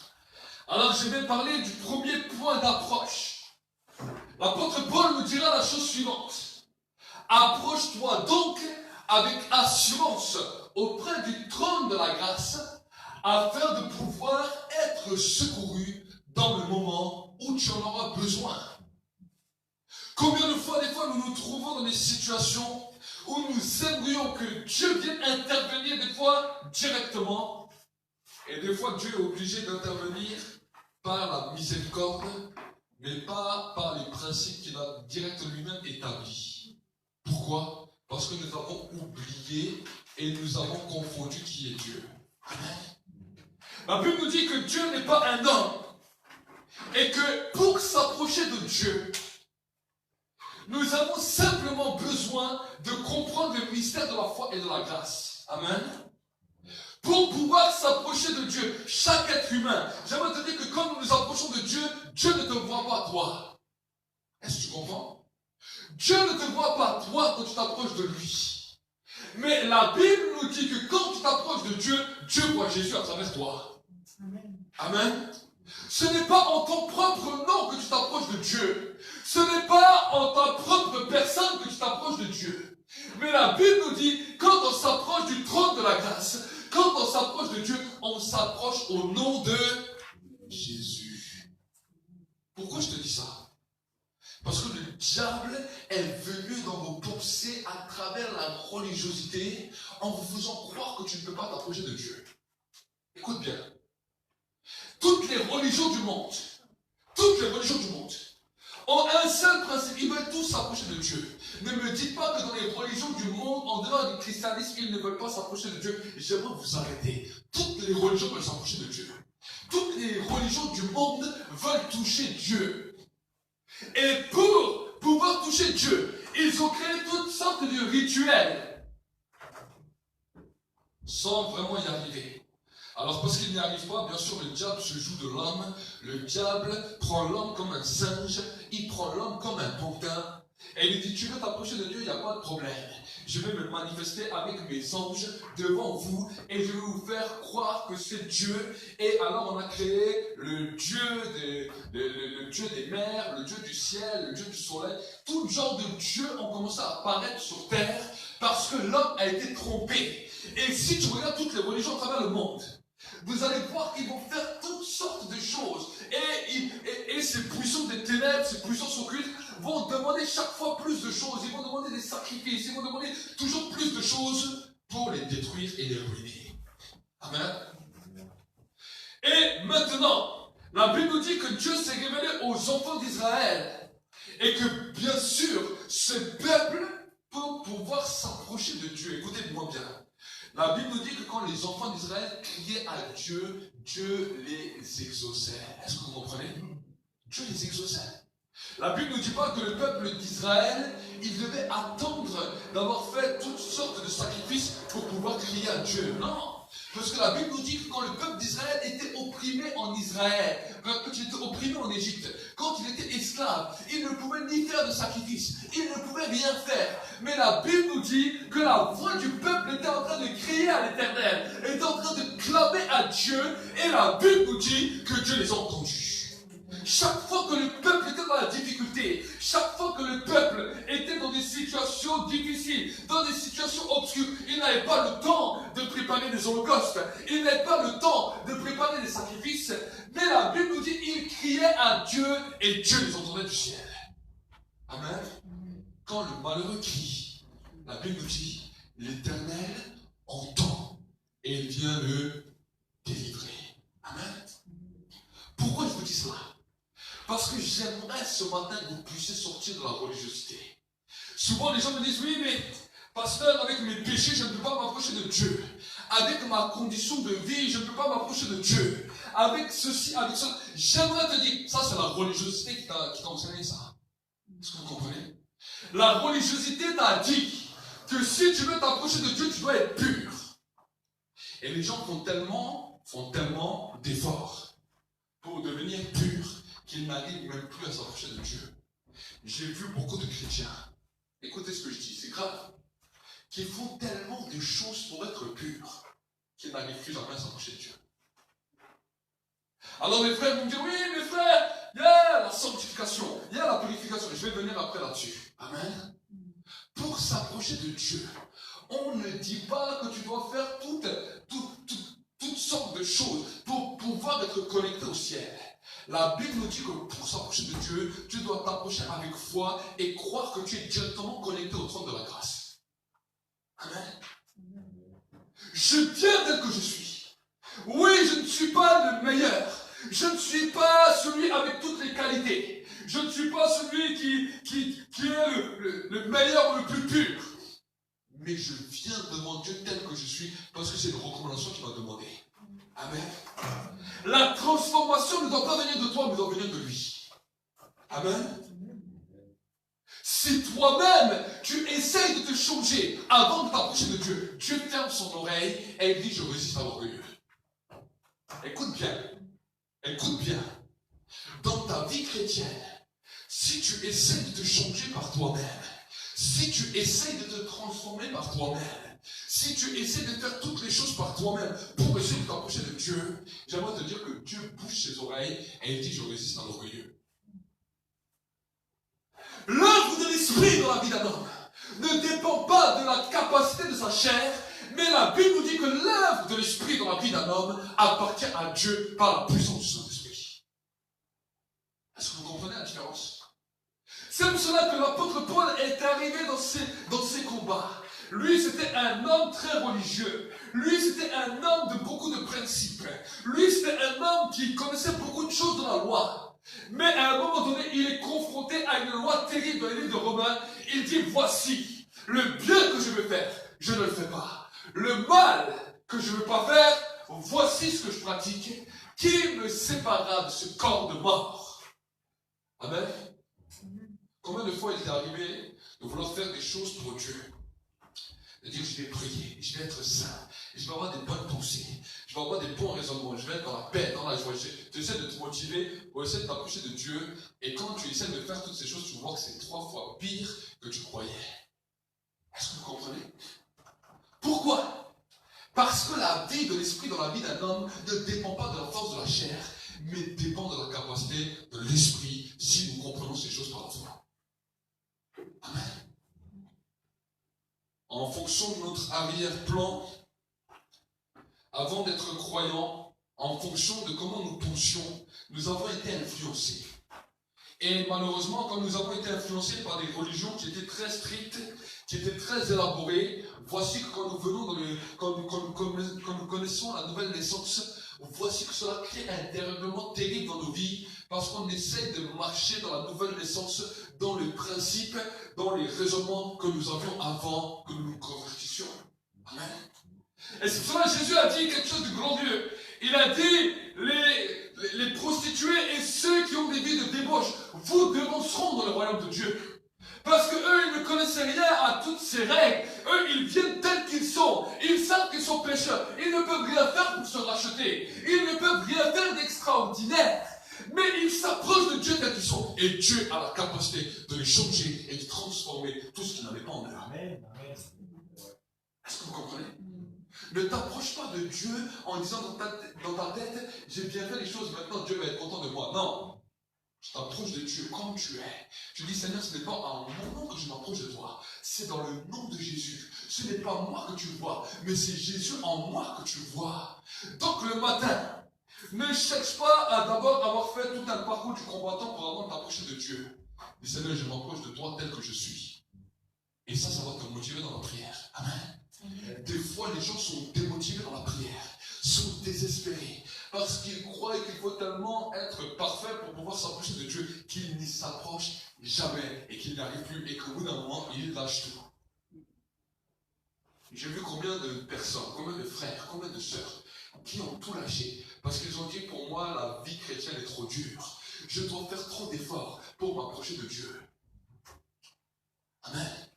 Alors je vais parler du premier point d'approche. L'apôtre Paul nous dira la chose suivante. Approche-toi donc avec assurance auprès du trône de la grâce afin de pouvoir être secouru dans le moment où tu en auras besoin. Combien de fois, nous nous trouvons dans des situations où nous aimerions que Dieu vienne intervenir, des fois directement, et des fois Dieu est obligé d'intervenir par la miséricorde, mais pas par les principes qu'il a direct lui-même établis. Pourquoi? Parce que nous avons oublié et nous avons confondu qui est Dieu. Amen. La Bible nous dit que Dieu n'est pas un homme et que pour s'approcher de Dieu, nous avons simplement besoin de comprendre le mystère de la foi et de la grâce. Amen. Pour pouvoir s'approcher de Dieu, chaque être humain, j'aimerais te dire que quand nous nous approchons de Dieu, Dieu ne te voit pas toi. Est-ce que tu comprends? Dieu ne te voit pas toi quand tu t'approches de lui. Mais la Bible nous dit que quand tu t'approches de Dieu, Dieu voit Jésus à travers toi. Amen. Amen. Ce n'est pas en ton propre nom que tu t'approches de Dieu. Ce n'est pas en ta propre personne que tu t'approches de Dieu. Mais la Bible nous dit, quand on s'approche du trône de la grâce, quand on s'approche de Dieu, on s'approche au nom de Jésus. Pourquoi je te dis ça? Parce que le diable est venu dans vos pensées à travers la religiosité en vous faisant croire que tu ne peux pas t'approcher de Dieu. Écoute bien. Toutes les religions du monde ont un seul principe, ils veulent tous s'approcher de Dieu. Ne me dites pas que dans les religions du monde, en dehors du christianisme, ils ne veulent pas s'approcher de Dieu. J'aimerais vous arrêter. Toutes les religions veulent s'approcher de Dieu. Toutes les religions du monde veulent toucher Dieu. Et pour pouvoir toucher Dieu, ils ont créé toutes sortes de rituels sans vraiment y arriver. Alors parce qu'il n'y arrive pas, bien sûr, le diable se joue de l'homme. Le diable prend l'homme comme un singe, il prend l'homme comme un pantin. Et il dit, tu veux t'approcher de Dieu, il n'y a pas de problème. Je vais me manifester avec mes anges devant vous et je vais vous faire croire que c'est Dieu. Et alors on a créé le Dieu des mers, le Dieu du ciel, le Dieu du soleil. Tout genre de dieux ont commencé à apparaître sur terre parce que l'homme a été trompé. Et si tu regardes toutes les religions à travers le monde, vous allez voir qu'ils vont faire toutes sortes de choses. Et ces puissants des ténèbres, ces puissances occultes, vont demander chaque fois plus de choses. Ils vont demander des sacrifices. Ils vont demander toujours plus de choses pour les détruire et les ruiner. Amen. Et maintenant, la Bible nous dit que Dieu s'est révélé aux enfants d'Israël. Et que, bien sûr, ce peuple peut pouvoir s'approcher de Dieu. Écoutez-moi bien. La Bible nous dit que quand les enfants d'Israël criaient à Dieu, Dieu les exauçait. Est-ce que vous comprenez? Dieu les exauçait. La Bible ne nous dit pas que le peuple d'Israël, il devait attendre d'avoir fait toutes sortes de sacrifices pour pouvoir crier à Dieu. Non. Parce que la Bible nous dit que quand le peuple d'Israël était opprimé en Israël, quand il était opprimé en Égypte, quand il était esclave, il ne pouvait ni faire de sacrifice, il ne pouvait rien faire. Mais la Bible nous dit que la voix du peuple était en train de crier à l'Éternel, était en train de clamer à Dieu, et la Bible nous dit que Dieu les a entendus. Chaque fois que le peuple était dans la difficulté, chaque fois que le peuple était dans des situations difficiles, dans des situations obscures, il n'avait pas le temps de préparer des holocaustes, il n'avait pas le temps de préparer des sacrifices, mais la Bible nous dit qu'il criait à Dieu et Dieu les entendait du ciel. Amen. Quand le malheureux crie, la Bible nous dit, l'Éternel entend et il vient le délivrer. Amen. Pourquoi je vous dis cela? Parce que j'aimerais ce matin que vous puissiez sortir de la religiosité. Souvent les gens me disent, oui mais pasteur, avec mes péchés, je ne peux pas m'approcher de Dieu. Avec ma condition de vie, je ne peux pas m'approcher de Dieu. Avec ceci, avec ça. J'aimerais te dire, ça c'est la religiosité qui t'a enseigné ça. Est-ce que vous comprenez? La religiosité t'a dit que si tu veux t'approcher de Dieu, tu dois être pur. Et les gens font tellement d'efforts pour devenir purs qu'ils n'arrivent même plus à s'approcher de Dieu. J'ai vu beaucoup de chrétiens écoutez ce que je dis, c'est grave, qu'ils font tellement de choses pour être purs, qu'ils n'arrivent plus jamais à s'approcher de Dieu. Alors mes frères vont me dire, oui, mes frères, il y a la sanctification, il y a la purification. Je vais venir après là-dessus. Amen. Pour s'approcher de Dieu, on ne dit pas que tu dois faire toutes sortes de choses pour pouvoir être connecté au ciel. La Bible nous dit que pour s'approcher de Dieu, tu dois t'approcher avec foi et croire que tu es directement connecté au trône de la grâce. Amen. Je viens tel que je suis. Oui, je ne suis pas le meilleur. Je ne suis pas celui avec toutes les qualités. Je ne suis pas celui qui est le meilleur ou le plus pur. Mais je viens devant Dieu tel que je suis parce que c'est une recommandation qu'il m'a demandé. Amen. La transformation ne doit pas venir de toi, mais doit venir de lui. Amen. Si toi-même, tu essayes de te changer avant de t'approcher de Dieu, Dieu ferme son oreille et il dit, je résiste à l'orgueilleux. Écoute bien. Écoute bien. Dans ta vie chrétienne, si tu essaies de te changer par toi-même, si tu essaies de te transformer par toi-même, si tu essaies de faire toutes les choses par toi-même pour essayer de t'approcher de Dieu, j'aimerais te dire que Dieu bouche ses oreilles et il dit, je résiste à l'orgueilleux. L'œuvre de l'esprit dans la vie d'un homme ne dépend pas de la capacité de sa chair, mais la Bible nous dit que l'œuvre de l'esprit dans la vie d'un homme appartient à Dieu par la puissance du Saint-Esprit. Est-ce que vous comprenez la différence? C'est pour cela que l'apôtre Paul est arrivé dans ces combats. Lui, c'était un homme très religieux. Lui, c'était un homme de beaucoup de principes. Lui, c'était un homme qui connaissait beaucoup de choses dans la loi. Mais à un moment donné, il est confronté à une loi terrible dans les livres de Romains. Il dit, voici, le bien que je veux faire, je ne le fais pas. Le mal que je ne veux pas faire, voici ce que je pratique. Qui me séparera de ce corps de mort? Amen. Combien de fois il est arrivé de vouloir faire des choses pour Dieu? De dire, je vais prier, je vais être saint, je vais avoir des bonnes pensées, je vais avoir des bons raisonnements, je vais être dans la paix, dans la joie. Tu essaies de te motiver pour essayer de t'approcher de Dieu, et quand tu essaies de faire toutes ces choses, tu vois que c'est 3 fois pire que tu croyais. Est-ce que vous comprenez? Pourquoi? Parce que la vie de l'esprit dans la vie d'un homme ne dépend pas de la force de la chair, mais dépend de la capacité de l'esprit, si nous comprenons ces choses par la foi. Amen. En fonction de notre arrière-plan, avant d'être croyants, en fonction de comment nous pensions, nous avons été influencés. Et malheureusement, quand nous avons été influencés par des religions qui étaient très strictes, qui étaient très élaborées, voici que quand nous venons quand nous connaissons la nouvelle naissance, voici que cela crée un dérèglement terrible dans nos vies, parce qu'on essaie de marcher dans la nouvelle naissance, dans les principes, dans les raisonnements que nous avions avant que nous nous convertissions. Amen. Et c'est pour cela que Jésus a dit quelque chose de glorieux. Il a dit, les prostituées et ceux qui ont des vies de débauche, vous devanceront dans le royaume de Dieu. Parce que eux, ils ne connaissaient rien à toutes ces règles. Eux, ils viennent tels qu'ils sont. Ils savent qu'ils sont pécheurs. Ils ne peuvent rien faire pour se racheter. Ils ne peuvent rien faire d'extraordinaire. Mais ils s'approchent de Dieu tel qu'ils sont. Et Dieu a la capacité de les changer et de transformer tout ce qu'ils n'avaient pas en eux. Amen. Est-ce que vous comprenez? Ne t'approche pas de Dieu en disant dans ta tête, j'ai bien fait les choses, maintenant Dieu va être content de moi. Non. Je t'approche de Dieu comme tu es. Je dis, Seigneur, ce n'est pas en mon nom que je m'approche de toi. C'est dans le nom de Jésus. Ce n'est pas moi que tu vois, mais c'est Jésus en moi que tu vois. Donc le matin, ne cherche pas à d'abord avoir fait tout un parcours du combattant pour avant de t'approcher de Dieu. Dis, Seigneur, je m'approche de toi tel que je suis. Et ça va te motiver dans la prière. Amen. Des fois, les gens sont démotivés dans la prière, sont désespérés, parce qu'ils croient qu'il faut tellement être parfait pour pouvoir s'approcher de Dieu, qu'ils n'y s'approchent jamais, et qu'ils n'y arrivent plus, et qu'au bout d'un moment, ils lâchent tout. J'ai vu combien de personnes, combien de frères, combien de sœurs, qui ont tout lâché, parce qu'ils ont dit, pour moi, la vie chrétienne est trop dure, je dois faire trop d'efforts pour m'approcher de Dieu. Amen.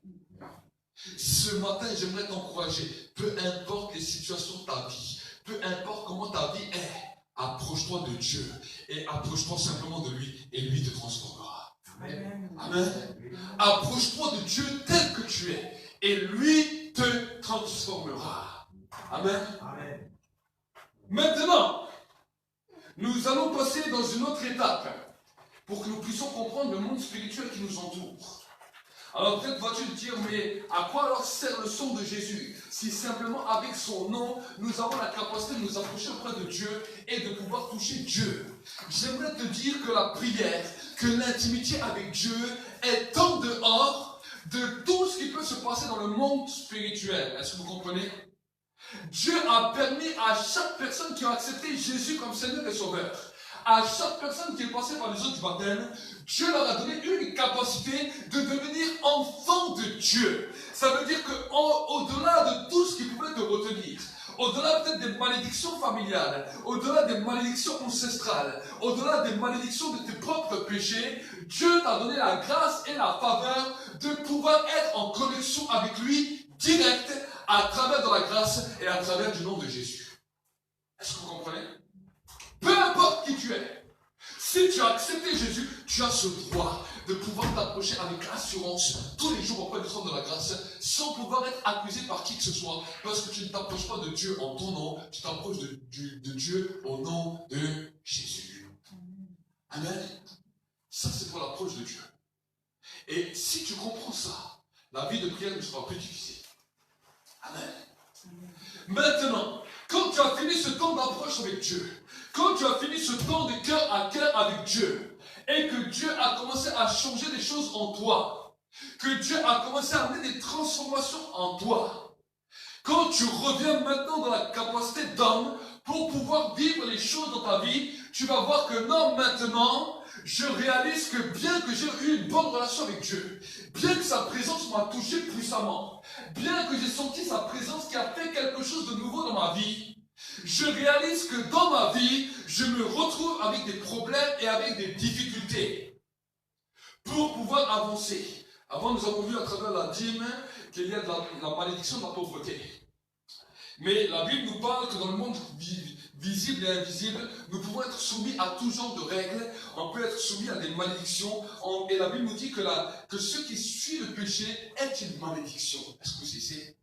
Ce matin, j'aimerais t'encourager, peu importe les situations de ta vie, peu importe comment ta vie est, approche-toi de Dieu et approche-toi simplement de lui et lui te transformera. Amen. Approche-toi de Dieu tel que tu es. Et lui te transformera. Amen. Maintenant, nous allons passer dans une autre étape pour que nous puissions comprendre le monde spirituel qui nous entoure. Alors peut-être vas-tu te dire, mais à quoi alors sert le sang de Jésus si simplement avec son nom, nous avons la capacité de nous approcher auprès de Dieu et de pouvoir toucher Dieu. J'aimerais te dire que la prière, que l'intimité avec Dieu est en dehors de tout ce qui peut se passer dans le monde spirituel. Est-ce que vous comprenez? Dieu a permis à chaque personne qui a accepté Jésus comme Seigneur et Sauveur, à chaque personne qui est passée par les eaux du baptême, Dieu leur a donné une capacité de devenir enfant de Dieu. Ça veut dire qu'au-delà de tout ce qui pouvait te retenir, au-delà peut-être des malédictions familiales, au-delà des malédictions ancestrales, au-delà des malédictions de tes propres péchés, Dieu t'a donné la grâce et la faveur de pouvoir être en connexion avec lui direct à travers de la grâce et à travers du nom de Jésus. Est-ce que vous comprenez? Peu importe qui tu es, si tu as accepté Jésus, tu as ce droit de pouvoir t'approcher avec assurance tous les jours auprès du trône de la grâce sans pouvoir être accusé par qui que ce soit parce que tu ne t'approches pas de Dieu en ton nom, tu t'approches de Dieu au nom de Jésus. Amen. Ça c'est pour l'approche de Dieu. Et si tu comprends ça, la vie de prière ne sera plus difficile. Amen. Maintenant, quand tu as fini ce temps d'approche avec Dieu, quand tu as fini ce temps de cœur à cœur avec Dieu, et que Dieu a commencé à changer des choses en toi, que Dieu a commencé à amener des transformations en toi, quand tu reviens maintenant dans la capacité d'homme pour pouvoir vivre les choses dans ta vie, tu vas voir que non, maintenant, je réalise que bien que j'ai eu une bonne relation avec Dieu, bien que sa présence m'a touché puissamment, bien que j'ai senti sa présence qui a fait quelque chose de nouveau dans ma vie, je réalise que dans ma vie, je me retrouve avec des problèmes et avec des difficultés pour pouvoir avancer. Avant, nous avons vu à travers la dîme qu'il y a de la malédiction de la pauvreté. Mais la Bible nous parle que dans le monde visible et invisible, nous pouvons être soumis à tout genre de règles, on peut être soumis à des malédictions, et la Bible nous dit que ce qui suit le péché est une malédiction. Est-ce que vous savez?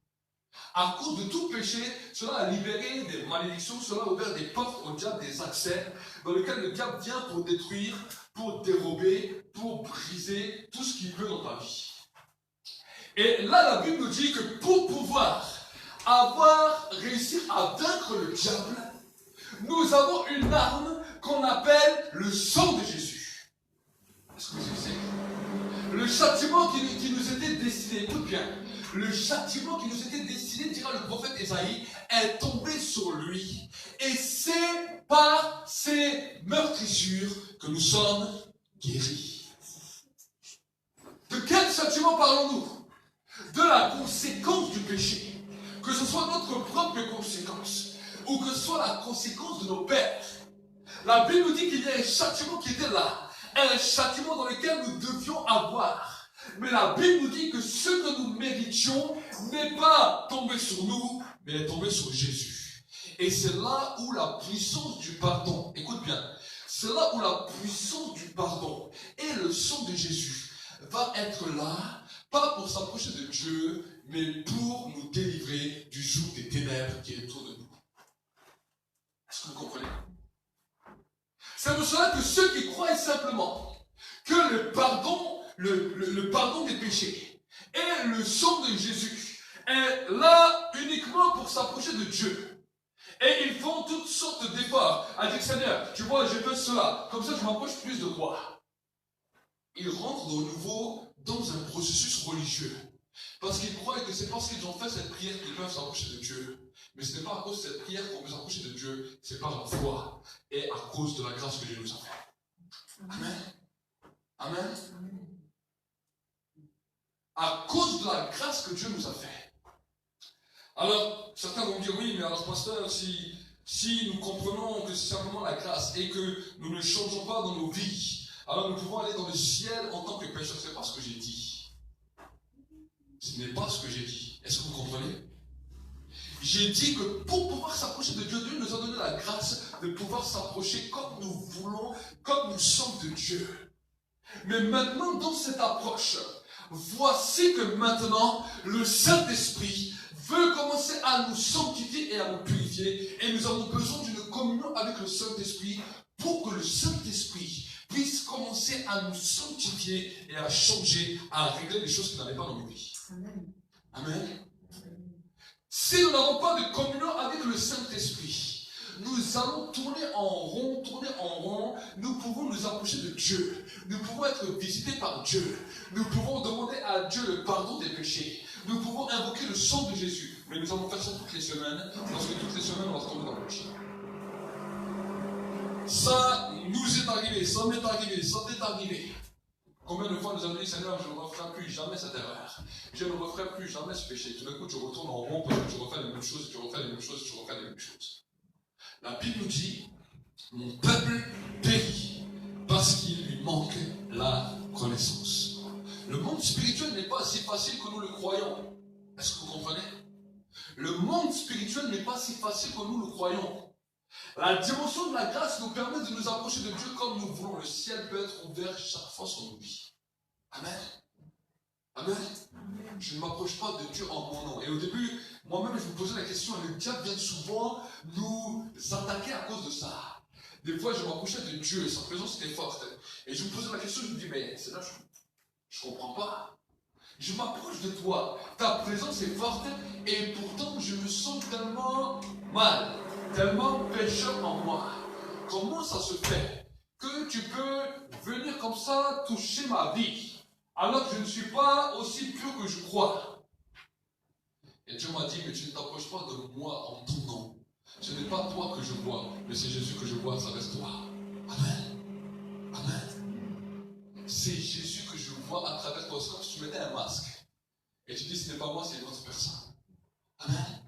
À cause de tout péché, cela a libéré des malédictions, cela a ouvert des portes au diable, des accès, dans lesquels le diable vient pour détruire, pour dérober, pour briser tout ce qu'il peut dans ta vie. Et là, la Bible nous dit que pour pouvoir réussi à vaincre le diable, nous avons une arme qu'on appelle le sang de Jésus. Est-ce que vous savez? Le châtiment qui nous était destiné, écoute bien, le châtiment qui nous était destiné, dira le prophète Ésaïe, est tombé sur lui. Et c'est par ses meurtrissures que nous sommes guéris. De quel châtiment parlons-nous? De la conséquence du péché. Que ce soit notre propre conséquence, ou que ce soit la conséquence de nos pères. La Bible nous dit qu'il y a un châtiment qui était là, un châtiment dans lequel nous devions avoir. Mais la Bible nous dit que ce que nous méritions n'est pas tombé sur nous, mais est tombé sur Jésus. Et c'est là où la puissance du pardon, écoute bien, c'est là où la puissance du pardon et le sang de Jésus va être là, pas pour s'approcher de Dieu, mais pour nous délivrer du joug des ténèbres qui est autour de nous. Est-ce que vous comprenez? C'est pour cela que ceux qui croient simplement que le pardon des péchés et le sang de Jésus est là uniquement pour s'approcher de Dieu. Et ils font toutes sortes d'efforts à dire, Seigneur, tu vois, j'ai fait cela, comme ça je m'approche plus de toi. Ils rentrent de nouveau dans un processus religieux. Parce qu'ils croient que c'est parce qu'ils ont fait cette prière qu'ils peuvent s'approcher de Dieu. Mais ce n'est pas à cause de cette prière qu'on peut s'approcher de Dieu, c'est par la foi et à cause de la grâce que Dieu nous a fait. Amen. Amen. À cause de la grâce que Dieu nous a fait. Alors, certains vont me dire, oui, mais alors pasteur, si nous comprenons que c'est simplement la grâce et que nous ne changeons pas dans nos vies, alors nous pouvons aller dans le ciel en tant que pécheurs. Ce n'est pas ce que j'ai dit. Ce n'est pas ce que j'ai dit. Est-ce que vous comprenez? J'ai dit que pour pouvoir s'approcher de Dieu, Dieu nous a donné la grâce de pouvoir s'approcher comme nous voulons, comme nous sommes de Dieu. Mais maintenant, dans cette approche, voici que maintenant, le Saint-Esprit veut commencer à nous sanctifier et à nous purifier. Et nous avons besoin d'une communion avec le Saint-Esprit pour que le Saint-Esprit puisse commencer à nous sanctifier et à changer, à régler les choses qui n'allaient pas dans nos vies. Amen. Si nous n'avons pas de communion avec le Saint-Esprit, nous allons tourner en rond, nous pouvons nous approcher de Dieu, nous pouvons être visités par Dieu, nous pouvons demander à Dieu le pardon des péchés, nous pouvons invoquer le sang de Jésus, mais nous allons faire ça toutes les semaines, parce que toutes les semaines on va se tomber dans le péché. Ça nous est arrivé, ça m'est arrivé, ça t'est arrivé. Combien de fois nous avons dit, Seigneur, je ne referai plus jamais cette erreur. Je ne referai plus jamais ce péché. Tout d'un coup, tu retournes en rond parce que tu refais les mêmes choses, tu refais les mêmes choses, tu refais les mêmes choses. La Bible nous dit, mon peuple périt parce qu'il lui manque la connaissance. Le monde spirituel n'est pas si facile que nous le croyons. Est-ce que vous comprenez? Le monde spirituel n'est pas si facile que nous le croyons. La dimension de la grâce nous permet de nous approcher de Dieu comme nous voulons. Le ciel peut être ouvert chaque fois sur nos vies. Amen. Amen. Je ne m'approche pas de Dieu en mon nom. Et au début, moi-même, je me posais la question, le diable vient souvent nous attaquer à cause de ça. Des fois, je m'approchais de Dieu et sa présence était forte. Et je me posais la question, je me dis, mais c'est là, je ne comprends pas. Je m'approche de toi, ta présence est forte et pourtant je me sens tellement mal, tellement pécheur en moi. Comment ça se fait que tu peux venir comme ça toucher ma vie alors que je ne suis pas aussi pur que je crois? Et Dieu m'a dit, mais tu ne t'approches pas de moi en ton nom. Ce n'est pas toi que je vois, mais c'est Jésus que je vois à travers toi. Amen. Amen. C'est Jésus que je vois à travers toi. C'est comme si tu mettais un masque. Et tu dis, ce n'est pas moi, c'est une autre personne. Amen.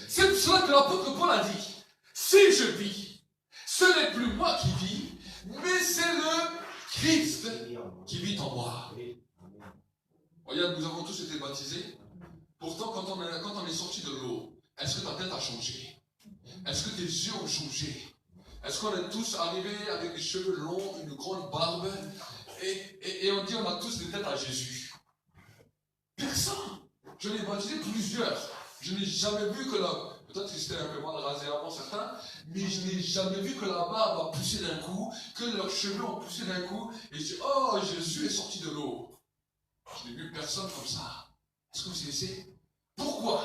C'est pour cela que l'apôtre Paul a dit, si je vis, ce n'est plus moi qui vis, mais c'est le Christ qui vit en moi. Regarde, nous avons tous été baptisés. Pourtant, quand on est sorti de l'eau, est-ce que ta tête a changé? Est-ce que tes yeux ont changé? Est-ce qu'on est tous arrivés avec des cheveux longs, une grande barbe, et on dit on a tous des têtes à Jésus? Personne. Je l'ai baptisé plusieurs. Je n'ai jamais vu que peut-être que c'était un peu mal rasé avant certains, mais je n'ai jamais vu que la barbe a poussé d'un coup, que leurs cheveux ont poussé d'un coup, et je dis, oh, Jésus est sorti de l'eau. Je n'ai vu personne comme ça. Est-ce que vous savez? Pourquoi?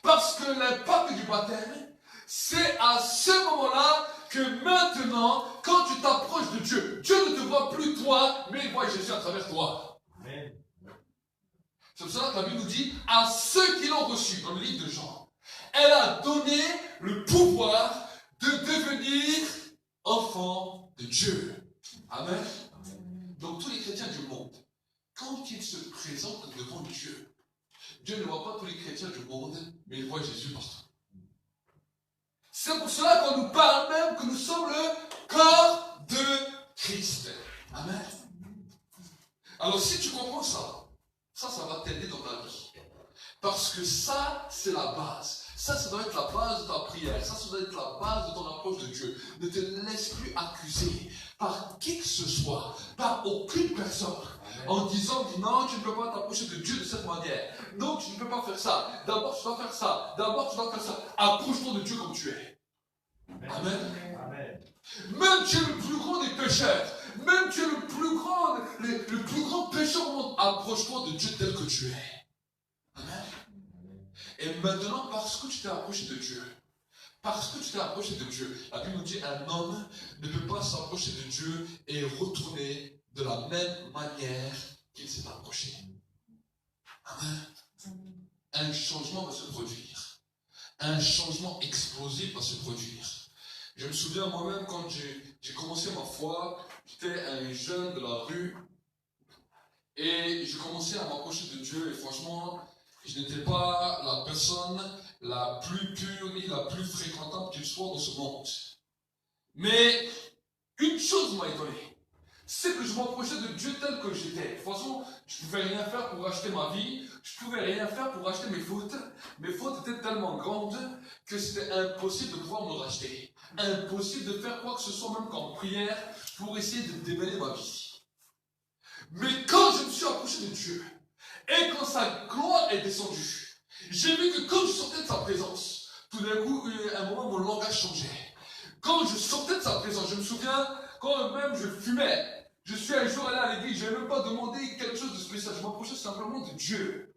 Parce que l'impact du baptême, c'est à ce moment-là que maintenant, quand tu t'approches de Dieu, Dieu ne te voit plus toi, mais il voit Jésus à travers toi. Amen. C'est pour ça que la Bible nous dit, à ceux qui l'ont reçu, dans le livre de Jean, elle a donné le pouvoir de devenir enfants de Dieu. Amen. Donc tous les chrétiens du monde, quand ils se présentent devant Dieu, Dieu ne voit pas tous les chrétiens du monde, mais il voit Jésus partout. C'est pour cela qu'on nous parle même que nous sommes le corps de Christ. Amen. Alors si tu comprends ça, ça va t'aider dans ta vie. Parce que ça, c'est la base. Ça doit être la base de ta prière. Ça doit être la base de ton approche de Dieu. Ne te laisse plus accuser par qui que ce soit, par aucune personne, en disant non, tu ne peux pas t'approcher de Dieu de cette manière. Non, tu ne peux pas faire ça. D'abord, tu dois faire ça. D'abord, tu dois faire ça. Approche-toi de Dieu comme tu es. Amen. Amen. Même tu es le plus grand des pécheurs. Même tu es le plus grand pécheur au monde. Approche-toi de Dieu tel que tu es. Amen. Et maintenant, parce que tu t'es approché de Dieu, la Bible nous dit un homme ne peut pas s'approcher de Dieu et retourner de la même manière qu'il s'est approché. Amen. Un changement va se produire. Un changement explosif va se produire. Je me souviens moi-même quand j'ai commencé ma foi, j'étais un jeune de la rue et j'ai commencé à m'approcher de Dieu et franchement, je n'étais pas la personne la plus pure ni la plus fréquentable qu'il soit dans ce monde. Mais une chose m'a étonné, c'est que je m'approchais de Dieu tel que j'étais. De toute façon, je ne pouvais rien faire pour racheter ma vie, je ne pouvais rien faire pour racheter mes fautes. Mes fautes étaient tellement grandes que c'était impossible de pouvoir me racheter. Impossible de faire quoi que ce soit, même qu'en prière, pour essayer de démêler ma vie. Mais quand je me suis approché de Dieu, et quand sa gloire est descendue, j'ai vu que quand je sortais de sa présence, tout d'un coup, à un moment, mon langage changeait. Quand je sortais de sa présence, je me souviens, quand même je fumais, je suis un jour allé à l'église, je n'ai même pas demandé quelque chose de spécial, je m'approchais simplement de Dieu.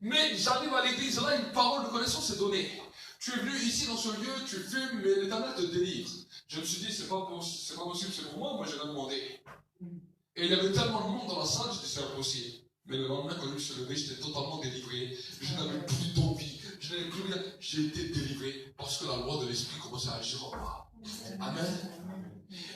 Mais j'arrive à l'église, là, une parole de connaissance est donnée. Tu es venu ici dans ce lieu, tu fumes, mais l'Éternel te délivre. Je me suis dit, c'est pas possible, c'est pour moi j'ai demandé. Et il y avait tellement de monde dans la salle, j'ai dit, c'est impossible. Mais le lendemain, quand je me suis levé, j'étais totalement délivré. Je n'avais plus d'envie, je n'avais plus rien. J'ai été délivré parce que la loi de l'Esprit commençait à agir en moi. Amen.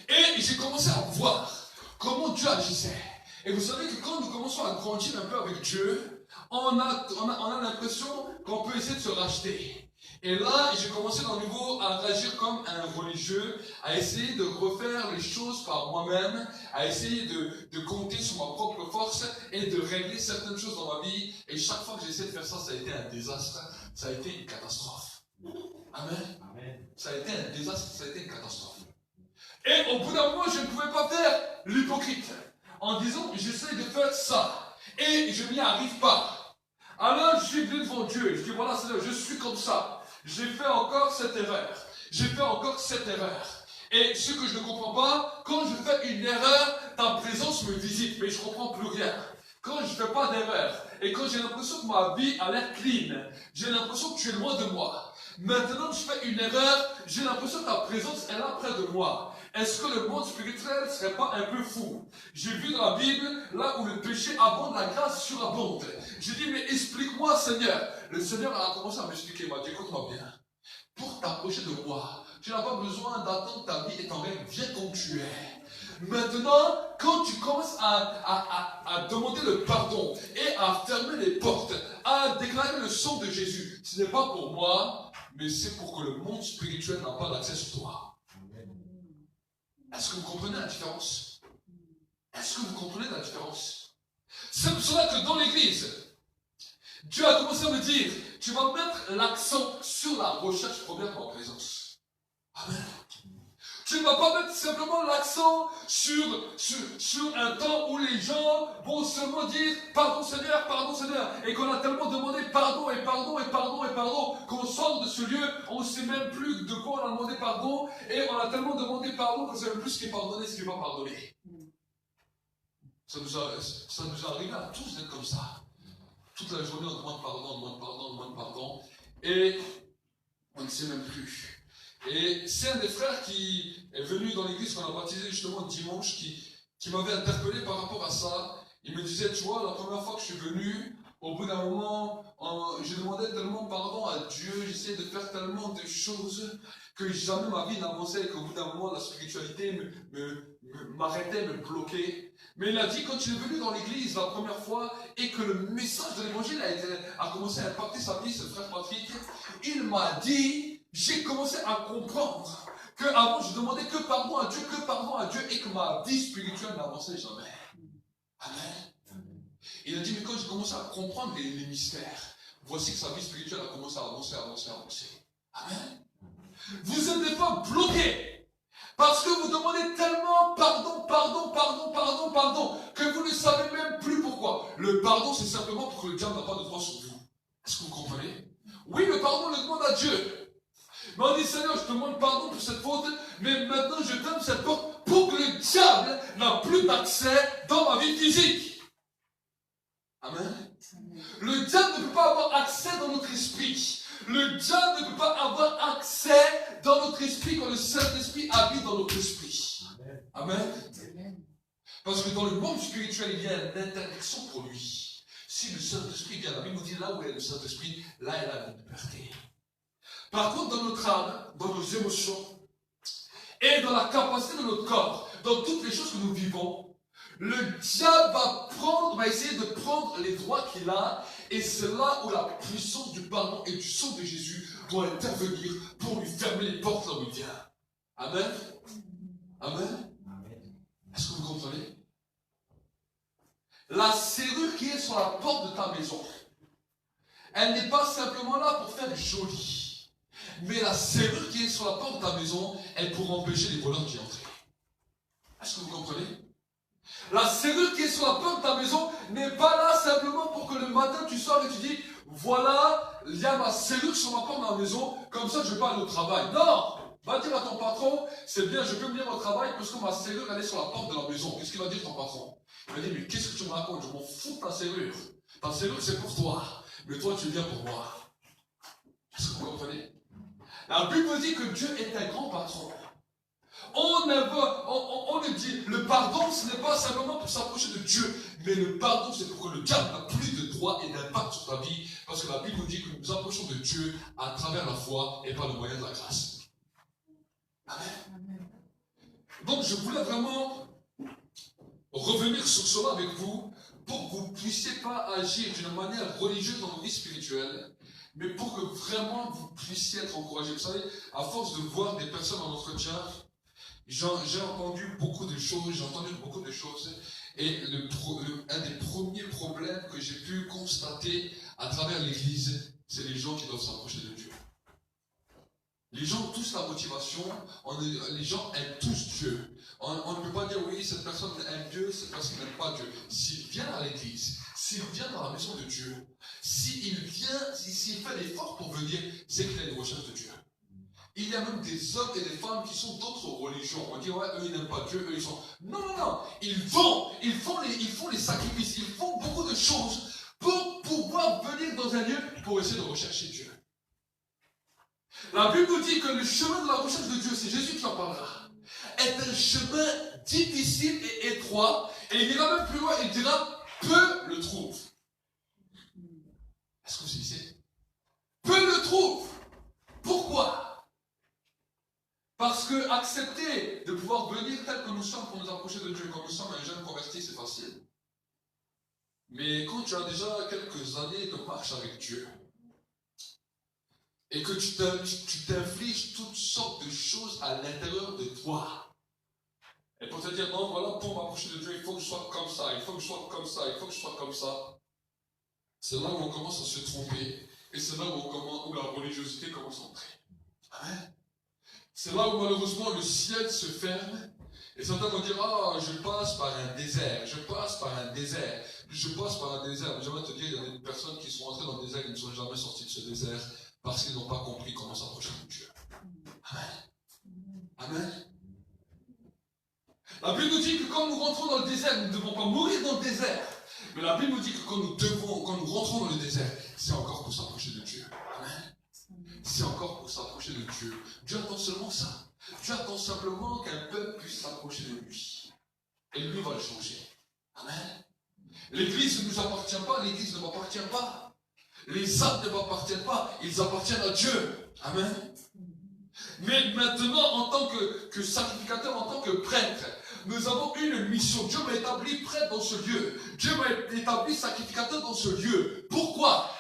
Et j'ai commencé à voir comment Dieu agissait. Et vous savez que quand nous commençons à grandir un peu avec Dieu, on a l'impression qu'on peut essayer de se racheter. Et là, j'ai commencé dans le nouveau à agir comme un religieux, à essayer de refaire les choses par moi-même, à essayer de compter sur ma propre force et de régler certaines choses dans ma vie. Et chaque fois que j'ai essayé de faire ça, ça a été un désastre, ça a été une catastrophe. Amen. Ça a été un désastre, ça a été une catastrophe. Et au bout d'un moment, je ne pouvais pas faire l'hypocrite en disant, j'essaie de faire ça et je n'y arrive pas. Alors je suis venu devant Dieu, je dis, voilà Seigneur, je suis comme ça. J'ai fait encore cette erreur. J'ai fait encore cette erreur. Et ce que je ne comprends pas, quand je fais une erreur, ta présence me visite, mais je ne comprends plus rien. Quand je ne fais pas d'erreur, et quand j'ai l'impression que ma vie a l'air clean, j'ai l'impression que tu es loin de moi. Maintenant que je fais une erreur, j'ai l'impression que ta présence est là près de moi. Est-ce que le monde spirituel ne serait pas un peu fou? J'ai vu dans la Bible, là où le péché abonde, la grâce surabonde. J'ai dit, mais explique-moi, Seigneur. Le Seigneur a commencé à m'expliquer, il m'a dit, écoute-moi bien. Pour t'approcher de moi, tu n'as pas besoin d'attendre ta vie et ton règne. Viens comme tu es. Maintenant, quand tu commences à demander le pardon et à fermer les portes, à déclarer le sang de Jésus, ce n'est pas pour moi, mais c'est pour que le monde spirituel n'a pas d'accès sur toi. Est-ce que vous comprenez la différence? Est-ce que vous comprenez la différence? C'est pour cela que dans l'église, Dieu a commencé à me dire, tu vas mettre l'accent sur la recherche première de ma présence. Amen. Tu ne vas pas mettre simplement l'accent sur un temps où les gens vont seulement dire pardon Seigneur, et qu'on a tellement demandé pardon et pardon et pardon et pardon qu'on sort de ce lieu, on ne sait même plus de quoi on a demandé pardon et on a tellement demandé pardon qu'on ne sait même plus ce qui est pardonné, ce qui n'est pas pardonné. Ça nous est arrivé à tous d'être comme ça. Toute la journée on demande pardon et on ne sait même plus. Et c'est un des frères qui est venu dans l'église qu'on a baptisé justement dimanche, qui m'avait interpellé par rapport à ça. Il me disait, tu vois, la première fois que je suis venu, au bout d'un moment, je demandais tellement pardon à Dieu, j'essayais de faire tellement de choses que jamais ma vie n'avançait et qu'au bout d'un moment, la spiritualité m'arrêtait, me bloquait. Mais il a dit, quand il est venu dans l'église la première fois et que le message de l'évangile a commencé à impacter sa vie, ce frère Patrick, il m'a dit, j'ai commencé à comprendre qu'avant je demandais que pardon à Dieu, et que ma vie spirituelle n'avançait jamais. Amen. Il a dit, mais quand j'ai commencé à comprendre les mystères, voici que sa vie spirituelle a commencé à avancer. Amen. Vous êtes des fois bloqués parce que vous demandez tellement pardon, que vous ne savez même plus pourquoi. Le pardon, c'est simplement pour que le diable n'a pas de droit sur vous. Est-ce que vous comprenez? Oui, le pardon, on le demande à Dieu. Mais on dit, Seigneur, je te demande pardon pour cette faute, mais maintenant je ferme cette porte pour que le diable n'a plus d'accès dans ma vie physique. Amen. Le diable ne peut pas avoir accès dans notre esprit. Le diable ne peut pas avoir accès dans notre esprit quand le Saint-Esprit habite dans notre esprit. Amen. Parce que dans le monde spirituel, il y a une interdiction pour lui. Si le Saint-Esprit vient, la Bible nous dit, là où est le Saint-Esprit, là il a la liberté. Par contre, dans notre âme, dans nos émotions, et dans la capacité de notre corps, dans toutes les choses que nous vivons, le diable va essayer de prendre les droits qu'il a, et c'est là où la puissance du pardon et du sang de Jésus doit intervenir pour lui fermer les portes là où il vient. Amen. Amen. Est-ce que vous comprenez? La serrure qui est sur la porte de ta maison, elle n'est pas simplement là pour faire joli. Mais la serrure qui est sur la porte de ta maison, elle pourra empêcher les voleurs d'y entrer. Est-ce que vous comprenez? La serrure qui est sur la porte de ta maison n'est pas là simplement pour que le matin tu sors et tu dis, voilà, il y a ma serrure sur ma porte de la maison, comme ça je peux aller au travail. Non! Va dire à ton patron, c'est bien, je peux venir au travail parce que ma serrure elle est sur la porte de la maison. Qu'est-ce qu'il va dire ton patron? Il va dire, mais qu'est-ce que tu me racontes? Je m'en fous de ta serrure. Ta serrure c'est pour toi, mais toi tu viens pour moi. Est-ce que vous comprenez? La Bible dit que Dieu est un grand patron. On le dit, le pardon ce n'est pas simplement pour s'approcher de Dieu, mais le pardon c'est pour que le diable n'a plus de droit et d'impact sur ta vie, parce que la Bible nous dit que nous nous approchons de Dieu à travers la foi et par le moyen de la grâce. Amen. Donc je voulais vraiment revenir sur cela avec vous pour que vous ne puissiez pas agir d'une manière religieuse dans vos vies spirituelles, mais pour que vraiment vous puissiez être encouragés. Vous savez, à force de voir des personnes en entretien, j'ai entendu beaucoup de choses, et un des premiers problèmes que j'ai pu constater à travers l'Église, c'est les gens qui doivent s'approcher de Dieu. Les gens ont tous la motivation, les gens aiment tous Dieu. On ne peut pas dire oui, cette personne aime Dieu, cette personne n'aime pas Dieu. S'il vient à l'église, s'il vient dans la maison de Dieu, s'il fait l'effort pour venir, c'est qu'il a une recherche de Dieu. Il y a même des hommes et des femmes qui sont d'autres religions. On dit ouais, eux ils n'aiment pas Dieu, eux ils sont... Non. Ils font les sacrifices, ils font beaucoup de choses pour pouvoir venir dans un lieu pour essayer de rechercher Dieu. La Bible dit que le chemin de la recherche de Dieu, c'est Jésus qui en parlera, est un chemin difficile et étroit, et il ira même plus loin, il dira, peu le trouvent. Est-ce que vous savez? Peu le trouvent. Pourquoi? Parce que accepter de pouvoir venir tel que nous sommes pour nous approcher de Dieu, quand nous sommes un jeune converti, c'est facile. Mais quand tu as déjà quelques années de marche avec Dieu, et que tu t'infliges toutes sortes de choses à l'intérieur de toi. Et pour te dire, non, voilà, pour m'approcher de Dieu, il faut que je sois comme ça, il faut que je sois comme ça, il faut que je sois comme ça. C'est là où on commence à se tromper. Et c'est là où la religiosité commence à entrer. Amen. C'est là où malheureusement le ciel se ferme. Et certains vont dire, ah, je passe par un désert, je passe par un désert, je passe par un désert. Mais j'aimerais te dire, il y a des personnes qui sont entrées dans le désert et qui ne sont jamais sorties de ce désert. Parce qu'ils n'ont pas compris comment s'approcher de Dieu. Amen. Amen. La Bible nous dit que quand nous rentrons dans le désert, nous ne devons pas mourir dans le désert. Mais la Bible nous dit que quand nous rentrons dans le désert, c'est encore pour s'approcher de Dieu. Amen. C'est encore pour s'approcher de Dieu. Dieu attend seulement ça. Dieu attend simplement qu'un peuple puisse s'approcher de lui. Et lui va le changer. Amen. L'Église ne nous appartient pas, l'Église ne m'appartient pas. Les âmes ne m'appartiennent pas, ils appartiennent à Dieu. Amen. Mais maintenant, en tant que sacrificateur, en tant que prêtre, nous avons une mission. Dieu m'a établi prêtre dans ce lieu. Dieu m'a établi sacrificateur dans ce lieu. Pourquoi?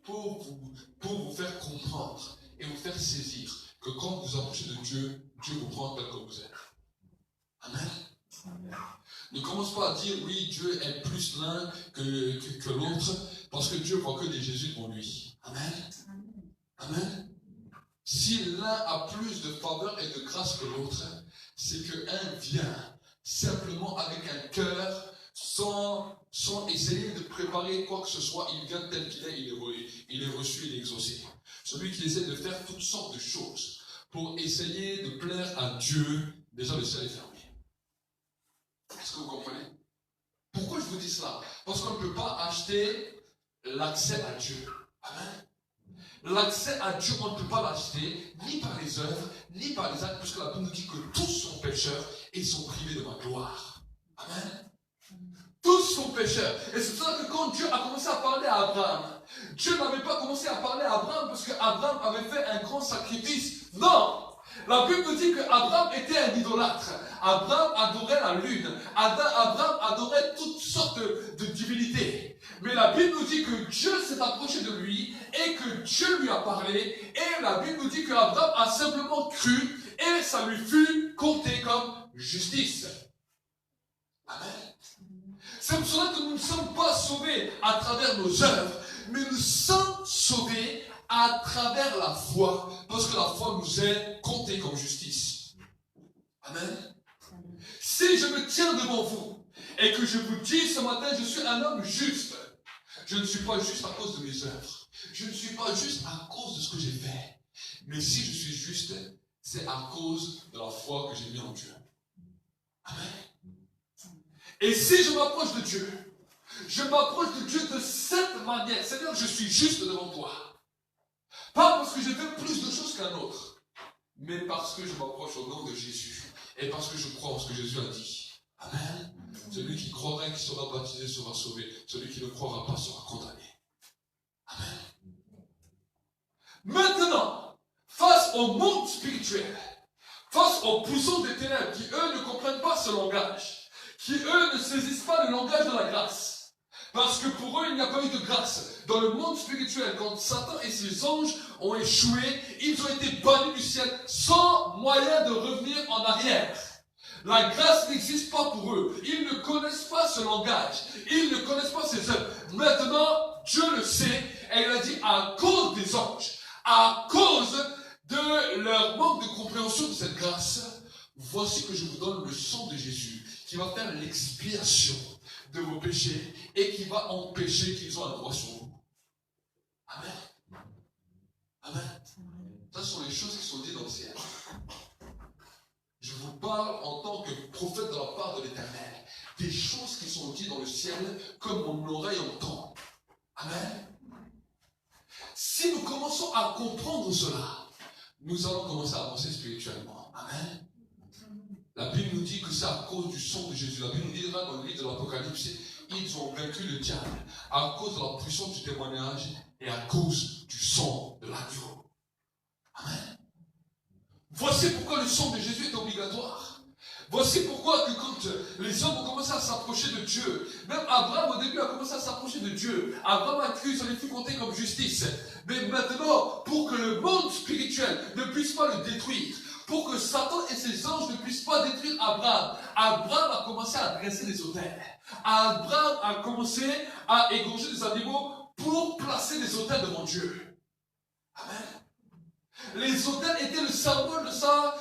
Pour vous faire comprendre et vous faire saisir que quand vous approchez de Dieu, Dieu vous prend tel que vous êtes. Amen. Ne commence pas à dire oui, Dieu est plus l'un que l'autre, parce que Dieu voit que des Jésus devant lui. Amen. Amen. Si l'un a plus de faveur et de grâce que l'autre, c'est que un vient simplement avec un cœur, sans essayer de préparer quoi que ce soit, il vient tel qu'il est, il est reçu, il est exaucé. Celui qui essaie de faire toutes sortes de choses pour essayer de plaire à Dieu, déjà le ciel est fermé. Est-ce que vous comprenez? Pourquoi je vous dis cela? Parce qu'on ne peut pas acheter l'accès à Dieu. Amen. L'accès à Dieu, on ne peut pas l'acheter ni par les œuvres, ni par les actes, puisque la Bible nous dit que tous sont pécheurs et sont privés de ma gloire. Amen. Tous sont pécheurs. Et c'est pour ça que quand Dieu a commencé à parler à Abraham, Dieu n'avait pas commencé à parler à Abraham parce qu'Abraham avait fait un grand sacrifice. Non! La Bible nous dit qu'Abraham était un idolâtre. Abraham adorait la lune. Abraham adorait toutes sortes de divinités. Mais la Bible nous dit que Dieu s'est approché de lui et que Dieu lui a parlé. Et la Bible nous dit qu'Abraham a simplement cru et ça lui fut compté comme justice. Amen. C'est pour cela que nous ne sommes pas sauvés à travers nos œuvres, mais nous sommes sauvés à travers la foi, parce que la foi nous est comptée comme justice. Amen. Si je me tiens devant vous et que je vous dis ce matin, je suis un homme juste, je ne suis pas juste à cause de mes œuvres. Je ne suis pas juste à cause de ce que j'ai fait. Mais si je suis juste, c'est à cause de la foi que j'ai mis en Dieu. Amen. Et si je m'approche de Dieu, je m'approche de Dieu de cette manière. C'est-à-dire que je suis juste devant toi. Pas parce que j'ai fait plus de choses qu'un autre, mais parce que je m'approche au nom de Jésus. Et parce que je crois en ce que Jésus a dit. Amen. Celui qui croira et qui sera baptisé sera sauvé. Celui qui ne croira pas sera condamné. Amen. Maintenant, face au monde spirituel, face aux puissants des ténèbres qui, eux, ne comprennent pas ce langage, qui, eux, ne saisissent pas le langage de la grâce, parce que pour eux, il n'y a pas eu de grâce. Dans le monde spirituel, quand Satan et ses anges ont échoué, ils ont été bannis du ciel sans moyen de revenir en arrière. La grâce n'existe pas pour eux. Ils ne connaissent pas ce langage. Ils ne connaissent pas ces œuvres. Maintenant, Dieu le sait, et il a dit à cause des anges, à cause de leur manque de compréhension de cette grâce, voici que je vous donne le sang de Jésus qui va faire l'expiation de vos péchés et qui va empêcher qu'ils ont un droit sur vous. Amen. Amen. Ça sont les choses qui sont dites dans le ciel. Je vous parle en tant que prophète de la part de l'Éternel. Des choses qui sont dites dans le ciel comme mon oreille entend. Amen. Si nous commençons à comprendre cela, nous allons commencer à avancer spirituellement. Amen. La Bible nous dit que c'est à cause du sang de Jésus. La Bible nous dit dans le livre de l'Apocalypse, ils ont vaincu le diable à cause de la puissance du témoignage et à cause du sang de l'agneau. Amen. Voici pourquoi le sang de Jésus est obligatoire. Voici pourquoi que quand les hommes ont commencé à s'approcher de Dieu, même Abraham au début a commencé à s'approcher de Dieu. Abraham a cru, ça lui fut compté comme justice. Mais maintenant, pour que le monde spirituel ne puisse pas le détruire, pour que Satan et ses anges ne puissent pas détruire Abraham, Abraham a commencé à dresser des autels. Abraham a commencé à égorger des animaux pour placer des autels devant Dieu. Amen. Les autels étaient le symbole de ça,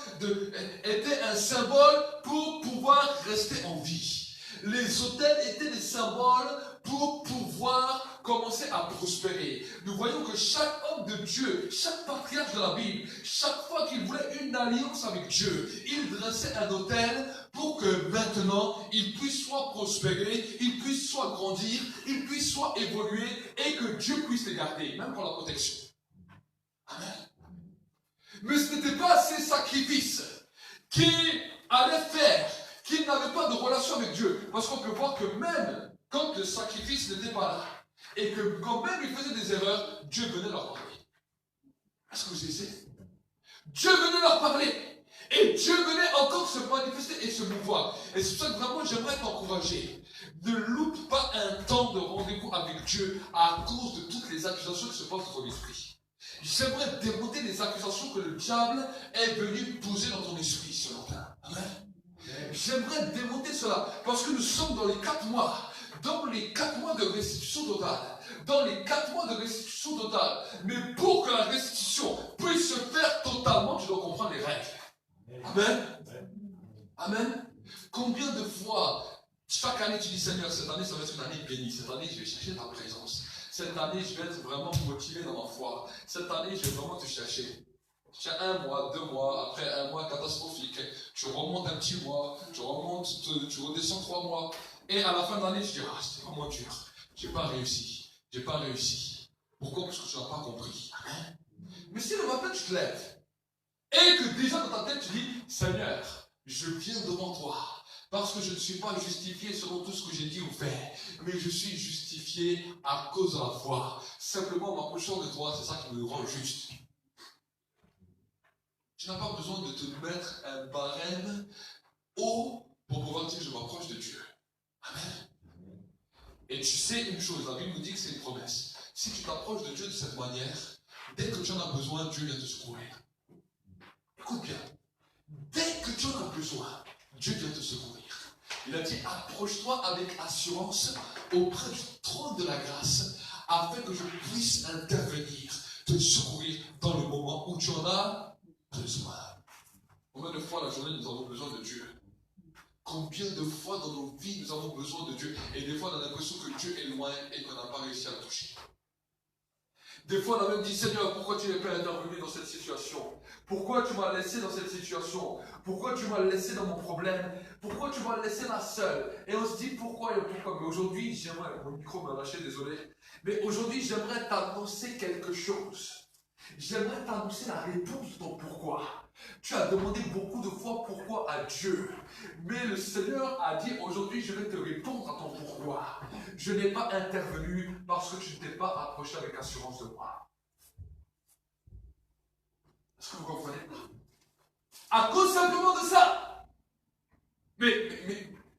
étaient un symbole pour pouvoir rester en vie. Les autels étaient des symboles pour pouvoir commencer à prospérer. Nous voyons que chaque homme de Dieu, chaque patriarche de la Bible, chaque fois qu'il voulait une alliance avec Dieu, il dressait un autel pour que maintenant, il puisse soit prospérer, il puisse soit grandir, il puisse soit évoluer et que Dieu puisse les garder, même pour la protection. Amen. Mais ce n'était pas ces sacrifices qui allaient faire qu'ils n'avaient pas de relation avec Dieu. Parce qu'on peut voir que même quand le sacrifice n'était pas là, et que quand même ils faisaient des erreurs, Dieu venait leur parler. Est-ce que vous essayez? Dieu venait leur parler. Et Dieu venait encore se manifester et se mouvoir. Et c'est pour ça que vraiment j'aimerais t'encourager. Ne loupe pas un temps de rendez-vous avec Dieu à cause de toutes les accusations qui se passent dans ton esprit. J'aimerais démonter les accusations que le diable est venu poser dans ton esprit ce matin. Amen. J'aimerais démonter cela parce que nous sommes dans les 4 mois. Dans les 4 mois de restitution totale. Dans les 4 mois de restitution totale. Mais pour que la restitution puisse se faire totalement, tu dois comprendre les règles. Amen. Amen. Combien de fois, chaque année tu dis Seigneur, cette année ça va être une année bénie. Cette année je vais chercher ta présence. Cette année, je vais être vraiment motivé dans ma foi. Cette année, je vais vraiment te chercher. Tu as 1 mois, 2 mois, après 1 mois catastrophique. Tu remontes un petit mois, tu remontes, tu redescends 3 mois. Et à la fin de l'année, je dis, c'était vraiment dur. J'ai pas réussi. J'ai pas réussi. Pourquoi? Parce que tu n'as pas compris. Amen. Mais si le matin, tu te lèves, et que déjà dans ta tête, tu dis, Seigneur, je viens devant toi. Parce que je ne suis pas justifié selon tout ce que j'ai dit ou fait, mais je suis justifié à cause de la foi. Simplement, m'approchant de toi, c'est ça qui me rend juste. Tu n'as pas besoin de te mettre un barème haut pour pouvoir dire je m'approche de Dieu. Amen. Et tu sais une chose, la Bible nous dit que c'est une promesse. Si tu t'approches de Dieu de cette manière, dès que tu en as besoin, Dieu vient te secourir. Écoute bien. Dès que tu en as besoin, Dieu vient te secourir. Il a dit, approche-toi avec assurance auprès du trône de la grâce, afin que je puisse intervenir, te secourir dans le moment où tu en as besoin. Combien de fois la journée nous avons besoin de Dieu? Combien de fois dans nos vies nous avons besoin de Dieu et des fois on a l'impression que Dieu est loin et qu'on n'a pas réussi à le toucher. Des fois on a même dit Seigneur, pourquoi tu n'es pas intervenu dans cette situation? Pourquoi tu m'as laissé dans cette situation? Pourquoi tu m'as laissé dans mon problème? Pourquoi tu m'as laissé là seul? Et on se dit pourquoi et pourquoi. Mais aujourd'hui j'aimerais, mon micro m'a lâché, désolé. Mais aujourd'hui j'aimerais t'annoncer quelque chose. J'aimerais t'annoncer la réponse de ton pourquoi. Tu as demandé beaucoup de fois pourquoi à Dieu. Mais le Seigneur a dit aujourd'hui je vais te répondre à ton pourquoi. Je n'ai pas intervenu parce que tu ne t'es pas approché avec assurance de moi. Est-ce que vous comprenez? À cause simplement de ça. Mais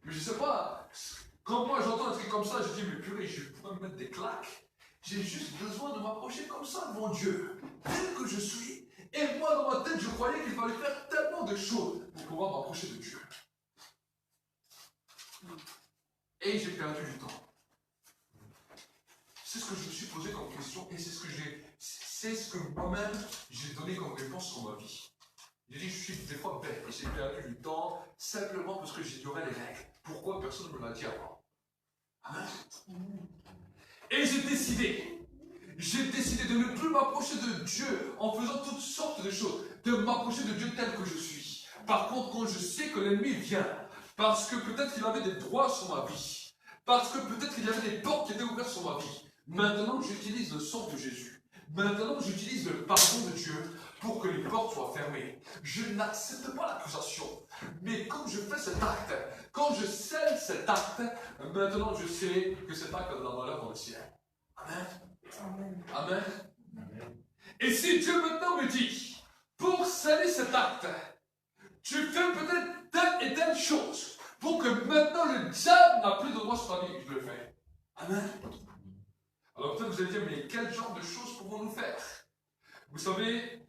je ne sais pas. Quand moi j'entends un truc comme ça, je dis mais purée, je pourrais me mettre des claques. J'ai juste besoin de m'approcher comme ça devant Dieu, tel que je suis. Et moi, dans ma tête, je croyais qu'il fallait faire tellement de choses pour pouvoir m'approcher de Dieu. Et j'ai perdu du temps. C'est ce que je me suis posé comme question et c'est ce que moi-même j'ai donné comme réponse sur ma vie. J'ai dit, je suis des fois bête et j'ai perdu du temps simplement parce que j'ignorais les règles. Pourquoi personne ne me l'a dit avant? Amen. Et j'ai décidé de ne plus m'approcher de Dieu en faisant toutes sortes de choses, de m'approcher de Dieu tel que je suis. Par contre, quand je sais que l'ennemi vient, parce que peut-être qu'il avait des droits sur ma vie, parce que peut-être qu'il y avait des portes qui étaient ouvertes sur ma vie, maintenant j'utilise le sang de Jésus. Maintenant j'utilise le pardon de Dieu pour que les portes soient fermées. Je n'accepte pas l'accusation. Mais quand je fais cet acte, quand je scelle cet acte, maintenant je sais que cet acte a de la valeur dans le ciel. Amen. Amen. Amen. Amen. Et si Dieu maintenant me dit, pour sceller cet acte, tu fais peut-être telle et telle chose, pour que maintenant le diable n'a plus de droit sur ta vie, je le fais. Amen. Alors peut-être vous allez dire, mais quel genre de choses pouvons-nous faire? Vous savez,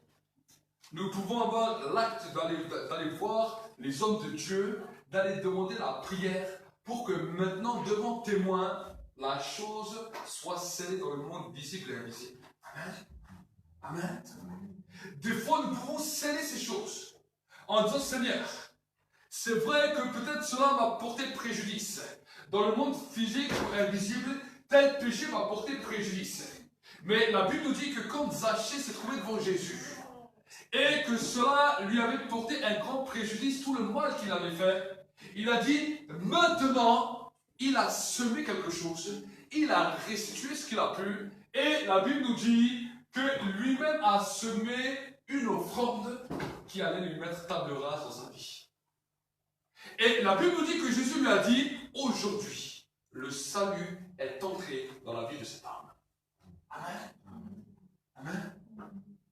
nous pouvons avoir l'acte d'aller voir les hommes de Dieu, d'aller demander la prière pour que maintenant, devant témoins, la chose soit scellée dans le monde visible et invisible. Amen. Amen. Des fois, nous pouvons sceller ces choses en disant, Seigneur, c'est vrai que peut-être cela m'a porté préjudice. Dans le monde physique ou invisible, tel péché m'a porté préjudice. Mais la Bible nous dit que quand Zachée s'est trouvé devant Jésus, et que cela lui avait porté un grand préjudice, tout le mal qu'il avait fait, il a dit, maintenant, il a semé quelque chose, il a restitué ce qu'il a pu, et la Bible nous dit que lui-même a semé une offrande qui allait lui mettre table rase dans sa vie. Et la Bible nous dit que Jésus lui a dit, aujourd'hui, le salut est entré dans la vie de cette âme. Amen. Amen.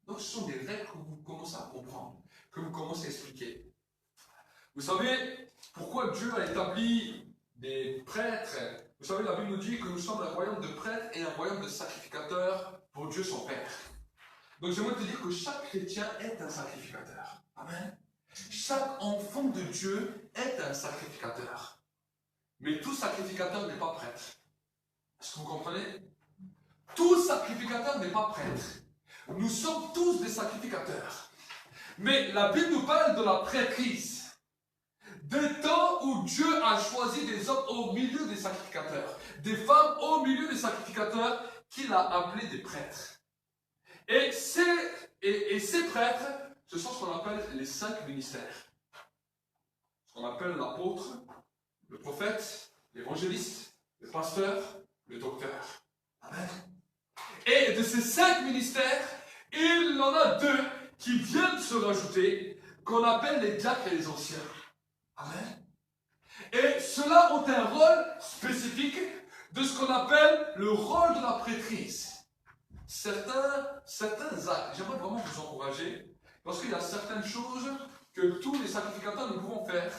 Donc ce sont des règles que vous commencez à comprendre, que vous commencez à expliquer. Vous savez pourquoi Dieu a établi des prêtres? Vous savez, la Bible nous dit que nous sommes un royaume de prêtres et un royaume de sacrificateurs pour Dieu son Père. Donc j'aimerais te dire que chaque chrétien est un sacrificateur. Amen. Chaque enfant de Dieu est un sacrificateur. Mais tout sacrificateur n'est pas prêtre. Est-ce que vous comprenez? Tout sacrificateur n'est pas prêtre. Nous sommes tous des sacrificateurs. Mais la Bible nous parle de la prêtrise. Des temps où Dieu a choisi des hommes au milieu des sacrificateurs. Des femmes au milieu des sacrificateurs qu'il a appelés des prêtres. Et ces prêtres, ce sont ce qu'on appelle les 5 ministères. Ce qu'on appelle l'apôtre, le prophète, l'évangéliste, le pasteur, le docteur. Amen. Et de ces 5 ministères, il y en a 2 qui viennent se rajouter, qu'on appelle les diacres et les anciens. Amen. Et ceux-là ont un rôle spécifique de ce qu'on appelle le rôle de la prêtrise. Certains actes, j'aimerais vraiment vous encourager, parce qu'il y a certaines choses que tous les sacrificateurs ne pouvons faire,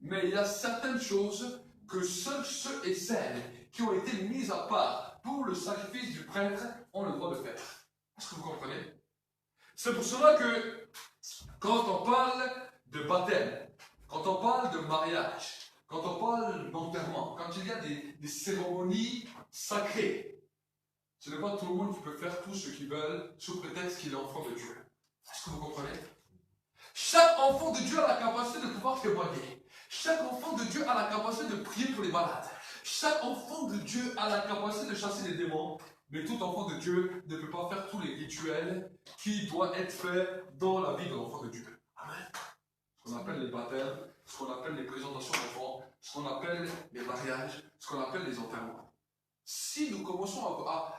mais il y a certaines choses que seuls ceux et celles qui ont été mis à part pour le sacrifice du prêtre ont le droit de faire. Est-ce que vous comprenez? C'est pour cela que quand on parle de baptême, quand on parle de mariage, quand on parle d'enterrement, quand il y a des cérémonies sacrées, ce n'est pas tout le monde qui peut faire tout ce qu'ils veulent sous prétexte qu'il est enfant de Dieu. Est-ce que vous comprenez? Chaque enfant de Dieu a la capacité de pouvoir témoigner. Chaque enfant de Dieu a la capacité de prier pour les malades. Chaque enfant de Dieu a la capacité de chasser les démons. Mais tout enfant de Dieu ne peut pas faire tous les rituels qui doivent être faits dans la vie de l'enfant de Dieu. Amen. Ce qu'on appelle les baptêmes, ce qu'on appelle les présentations d'enfants, ce qu'on appelle les mariages, ce qu'on appelle les enterrements. Si nous commençons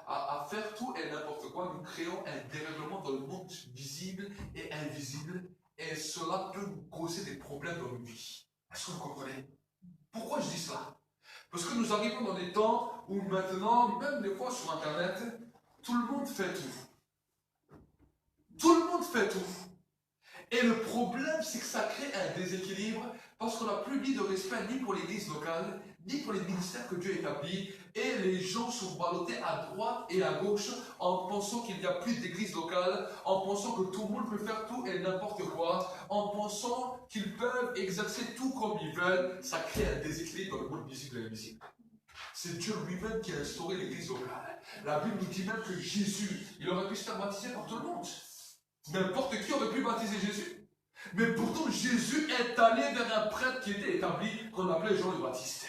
à faire tout et n'importe quoi, nous créons un dérèglement dans le monde visible et invisible, et cela peut nous causer des problèmes dans nos vies. Est-ce que vous comprenez? Pourquoi je dis cela? Parce que nous arrivons dans des temps où maintenant, même des fois sur Internet, tout le monde fait tout. Tout le monde fait tout. Et le problème, c'est que ça crée un déséquilibre parce qu'on n'a plus ni de respect ni pour l'église locale, ni pour les ministères que Dieu établit. Et les gens sont ballottés à droite et à gauche en pensant qu'il n'y a plus d'église locale, en pensant que tout le monde peut faire tout et n'importe quoi, en pensant qu'ils peuvent exercer tout comme ils veulent. Ça crée un déséquilibre dans le monde visible et invisible. C'est Dieu lui-même qui a instauré l'église locale. La Bible nous dit même que Jésus, il aurait pu se faire baptiser par tout le monde. N'importe qui aurait pu baptiser Jésus. Mais pourtant, Jésus est allé vers un prêtre qui était établi, qu'on appelait Jean le Baptiste.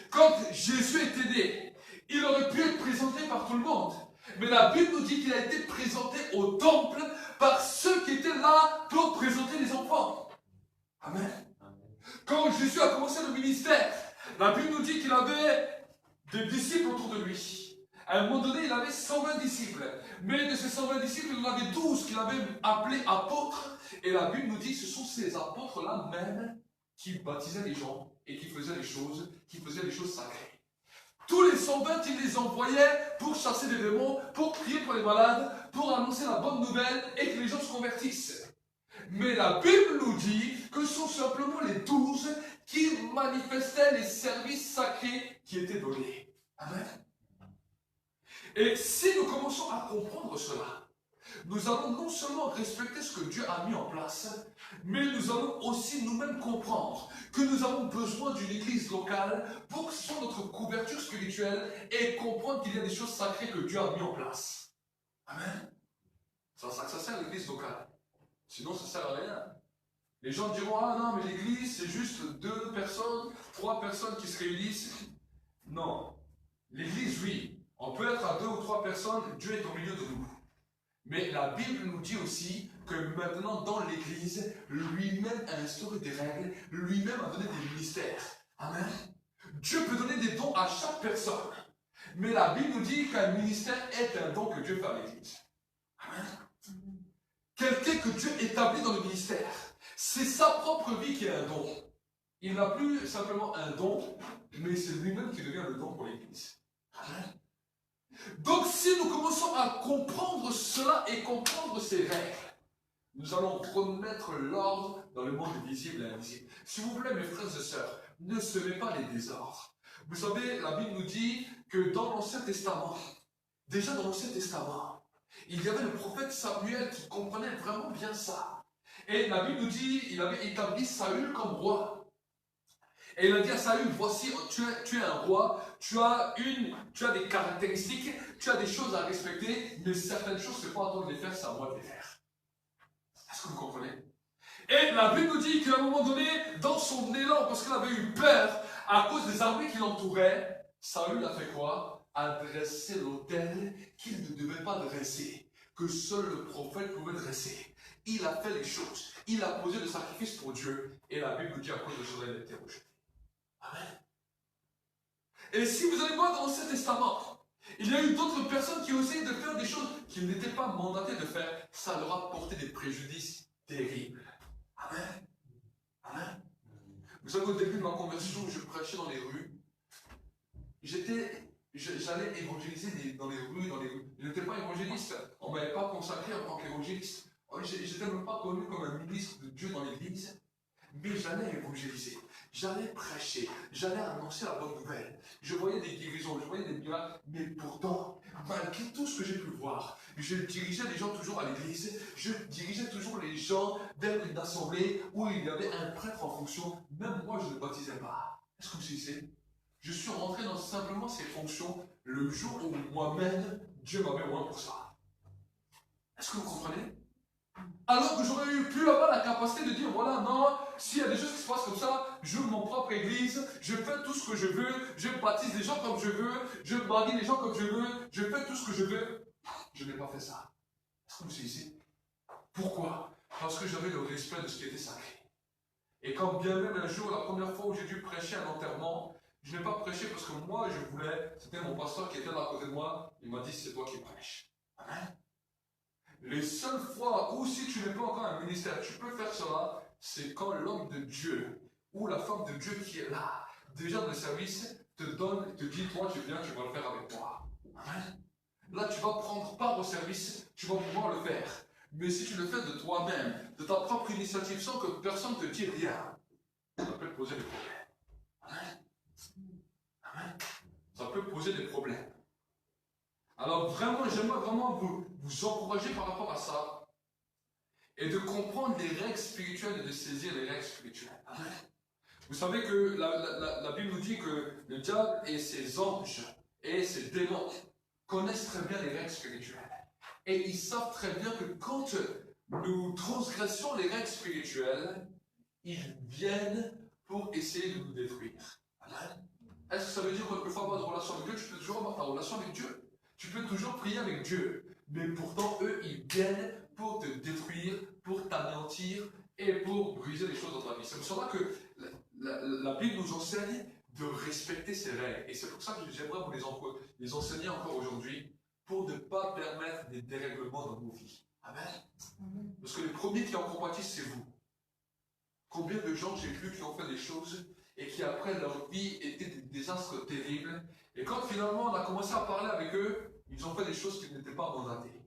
Quand Jésus était né, il aurait pu être présenté par tout le monde. Mais la Bible nous dit qu'il a été présenté au temple par ceux qui étaient là pour présenter les enfants. Amen. Quand Jésus a commencé le ministère, la Bible nous dit qu'il avait des disciples autour de lui. À un moment donné, il avait 120 disciples. Mais de ces 120 disciples, il en avait 12 qu'il avait appelés apôtres. Et la Bible nous dit que ce sont ces apôtres-là même qui baptisaient les gens et qui faisaient les choses sacrées. Tous les 120, il les envoyait pour chasser les démons, pour prier pour les malades, pour annoncer la bonne nouvelle et que les gens se convertissent. Mais la Bible nous dit que ce sont simplement les 12 qui manifestaient les services sacrés qui étaient donnés. Amen. Et si nous commençons à comprendre cela, nous allons non seulement respecter ce que Dieu a mis en place, mais nous allons aussi nous-mêmes comprendre que nous avons besoin d'une église locale pour que ce soit notre couverture spirituelle et comprendre qu'il y a des choses sacrées que Dieu a mis en place. Amen. Ça sert à l'église locale. Sinon, ça ne sert à rien. Les gens diront, ah non, mais l'église, c'est juste 2 personnes, 3 personnes qui se réunissent. Non. L'église, oui. On peut être à 2 ou 3 personnes, Dieu est au milieu de nous. Mais la Bible nous dit aussi que maintenant, dans l'église, lui-même a instauré des règles, lui-même a donné des ministères. Amen. Dieu peut donner des dons à chaque personne. Mais la Bible nous dit qu'un ministère est un don que Dieu fait à l'église. Amen. Quelqu'un que Dieu établit dans le ministère, c'est sa propre vie qui est un don. Il n'a plus simplement un don, mais c'est lui-même qui devient le don pour l'église. Amen. Donc si nous commençons à comprendre cela et comprendre ces règles, nous allons remettre l'ordre dans le monde visible et invisible. S'il vous plaît, mes frères et sœurs, ne semez pas les désordres. Vous savez, la Bible nous dit que dans l'Ancien Testament, déjà dans l'Ancien Testament, il y avait le prophète Samuel qui comprenait vraiment bien ça. Et la Bible nous dit qu'il avait établi Saül comme roi. Et il a dit à Saül, voici, tu es un roi, tu as des caractéristiques, tu as des choses à respecter, mais certaines choses, ce n'est pas à toi de les faire, c'est à moi de les faire. Est-ce que vous comprenez? Et la Bible nous dit qu'à un moment donné, dans son élan, parce qu'il avait eu peur à cause des armées qui l'entouraient, Saül a fait quoi? A dressé l'autel qu'il ne devait pas dresser, que seul le prophète pouvait dresser. Il a fait les choses, il a posé le sacrifice pour Dieu, et la Bible nous dit à cause de cela, il a été rejeté. Amen. Et si vous allez voir dans l'Ancien Testament, il y a eu d'autres personnes qui ont essayé de faire des choses qu'ils n'étaient pas mandatés de faire. Ça leur a porté des préjudices terribles. Amen. Amen. Vous savez, au début de ma conversion, je prêchais dans les rues. J'allais évangéliser dans les rues. Je n'étais pas évangéliste. On ne m'avait pas consacré en tant qu'évangéliste. Je n'étais même pas connu comme un ministre de Dieu dans l'église. Mais j'allais évangéliser. J'allais prêcher, j'allais annoncer la bonne nouvelle. Je voyais des guérisons, je voyais des miracles, mais pourtant, malgré tout ce que j'ai pu voir, je dirigeais les gens toujours à l'église, je dirigeais toujours les gens vers une assemblée où il y avait un prêtre en fonction. Même moi, je ne baptisais pas. Est-ce que vous savez? Je suis rentré dans simplement ces fonctions le jour où moi-même, Dieu m'avait oint pour ça. Est-ce que vous comprenez? Alors que j'aurais pu avoir la capacité de dire, voilà, non, s'il y a des choses qui se passent comme ça, j'ouvre mon propre église, je fais tout ce que je veux, je baptise les gens comme je veux, je marie les gens comme je veux, je fais tout ce que je veux. Je n'ai pas fait ça. Est-ce que vous êtes ici? Pourquoi? Parce que j'avais le respect de ce qui était sacré. Et quand bien même un jour, la première fois où j'ai dû prêcher un enterrement, je n'ai pas prêché parce que moi je voulais, c'était mon pasteur qui était là à côté de moi, il m'a dit c'est toi qui prêches. Amen. Les seules fois où si tu n'es pas encore un ministère, tu peux faire cela, c'est quand l'homme de Dieu ou la femme de Dieu qui est là, déjà dans le service, te donne, te dit, toi tu viens, tu vas le faire avec moi. Amen. Là tu vas prendre part au service, tu vas pouvoir le faire. Mais si tu le fais de toi-même, de ta propre initiative, sans que personne ne te dise rien, ça peut te poser des problèmes. Amen. Amen. Ça peut poser des problèmes. Alors vraiment, j'aimerais vraiment vous encourager par rapport à ça et de comprendre les règles spirituelles et de saisir les règles spirituelles. Amen. Vous savez que la Bible nous dit que le diable et ses anges et ses démons connaissent très bien les règles spirituelles. Et ils savent très bien que quand nous transgressons les règles spirituelles, ils viennent pour essayer de nous détruire. Amen. Est-ce que ça veut dire qu'on ne peut pas avoir de relation avec Dieu? Tu peux toujours avoir ta relation avec Dieu. Tu peux toujours prier avec Dieu. Mais pourtant, eux, ils viennent pour te détruire, pour t'anéantir et pour briser les choses dans ta vie. C'est pour cela que la Bible nous enseigne de respecter ces règles. Et c'est pour ça que j'aimerais vous les enseigner encore aujourd'hui, pour ne pas permettre des dérèglements dans nos vies. Amen. Parce que les premiers qui en compatissent, c'est vous. Combien de gens j'ai vu qui ont fait des choses et qui après leur vie étaient des désastres terribles. Et quand finalement on a commencé à parler avec eux, ils ont fait des choses qui n'étaient pas mandatées.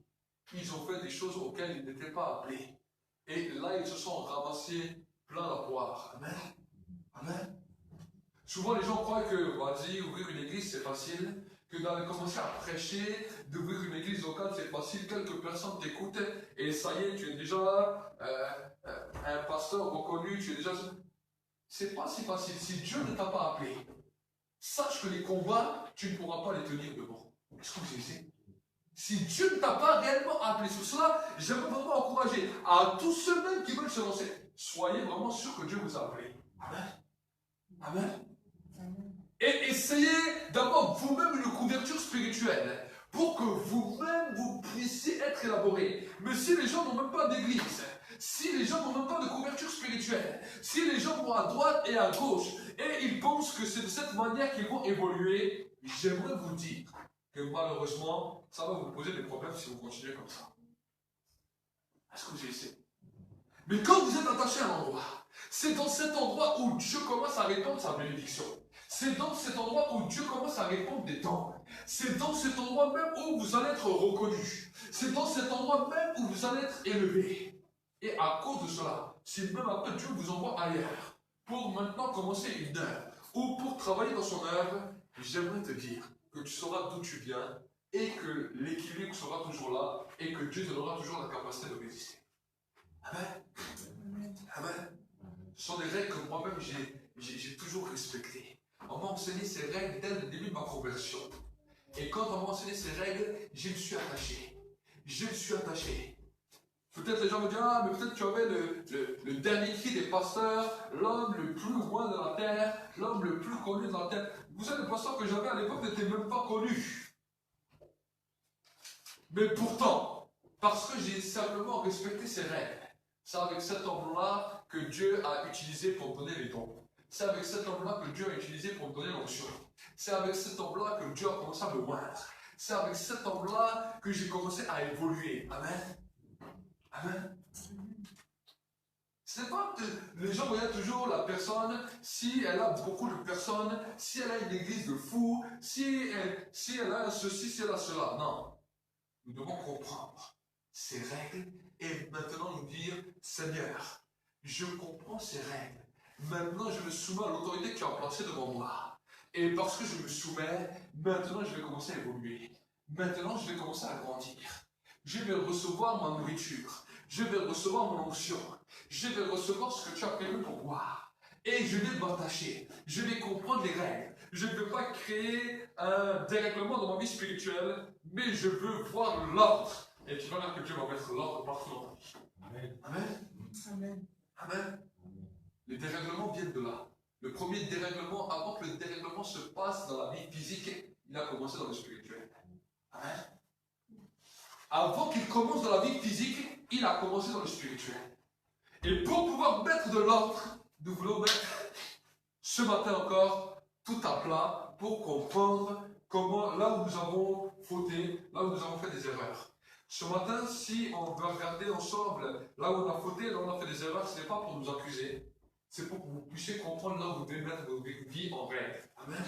Ils ont fait des choses auxquelles ils n'étaient pas appelés. Et là, ils se sont ramassés plein la poire. Amen. Amen. Souvent, les gens croient que, vas-y, ouvrir une église, c'est facile. Que d'aller commencer à prêcher, d'ouvrir une église locale, c'est facile. Quelques personnes t'écoutent et ça y est, tu es déjà un pasteur reconnu, tu es déjà... C'est pas si facile. Si Dieu ne t'a pas appelé, sache que les combats, tu ne pourras pas les tenir debout. Est-ce que vous savez? Si Dieu ne t'a pas réellement appelé sur cela, j'aimerais vraiment encourager à tous ceux-mêmes qui veulent se lancer. Soyez vraiment sûrs que Dieu vous a appelé. Amen. Amen. Et essayez d'avoir vous-même une couverture spirituelle pour que vous-même vous puissiez être élaboré. Mais si les gens n'ont même pas d'église, si les gens n'ont même pas de couverture spirituelle, si les gens vont à droite et à gauche et ils pensent que c'est de cette manière qu'ils vont évoluer, j'aimerais vous dire que malheureusement, ça va vous poser des problèmes si vous continuez comme ça. Est-ce que vous essayez? Mais quand vous êtes attaché à un endroit, c'est dans cet endroit où Dieu commence à répandre sa bénédiction. C'est dans cet endroit où Dieu commence à répondre des temps. C'est dans cet endroit même où vous allez être reconnu. C'est dans cet endroit même où vous allez être élevé. Et à cause de cela, si même après Dieu vous envoie ailleurs, pour maintenant commencer une œuvre, ou pour travailler dans son œuvre, j'aimerais te dire que tu sauras d'où tu viens, et que l'équilibre sera toujours là, et que Dieu te donnera toujours la capacité de résister. Amen. Amen. Ce sont des règles que moi-même j'ai toujours respectées. On m'a enseigné ces règles dès le début de ma conversion. Et quand on m'a enseigné ces règles, je me suis attaché. Je me suis attaché. Peut-être les gens me disent, ah, mais peut-être tu avais le dernier cri des pasteurs, l'homme le plus loin de la terre, l'homme le plus connu de la terre. Vous savez, le pasteur que j'avais à l'époque n'était même pas connu. Mais pourtant, parce que j'ai simplement respecté ces règles, c'est avec cet homme-là que Dieu a utilisé pour donner les dons. C'est avec cet homme-là que Dieu a utilisé pour me donner l'onction. C'est avec cet homme-là que Dieu a commencé à me moindre. C'est avec cet homme-là que j'ai commencé à évoluer. Amen. Amen. C'est pas que les gens voyaient toujours la personne, si elle a beaucoup de personnes, si elle a une église de fous, si elle a ceci, si elle a cela. Non. Nous devons comprendre ces règles et maintenant nous dire, Seigneur, je comprends ces règles. Maintenant, je me soumets à l'autorité que tu as placée devant moi. Et parce que je me soumets, maintenant, je vais commencer à évoluer. Maintenant, je vais commencer à grandir. Je vais recevoir ma nourriture. Je vais recevoir mon onction. Je vais recevoir ce que tu as prévu pour moi. Et je vais m'attacher. Je vais comprendre les règles. Je ne veux pas créer un dérèglement dans ma vie spirituelle, mais je veux voir l'ordre Et tu verras que Dieu va mettre l'ordre partout dans ta vie. Amen. Amen. Amen. Amen. Les dérèglements viennent de là. Le premier dérèglement, avant que le dérèglement se passe dans la vie physique, il a commencé dans le spirituel. Amen. Avant qu'il commence dans la vie physique, il a commencé dans le spirituel. Et pour pouvoir mettre de l'ordre, nous voulons mettre ce matin encore tout à plat pour comprendre comment, là où nous avons fauté, là où nous avons fait des erreurs. Ce matin, si on veut regarder ensemble là où on a fauté, là où on a fait des erreurs, ce n'est pas pour nous accuser, c'est pour que vous puissiez comprendre là où vous devez mettre vos vies en règle. Amen.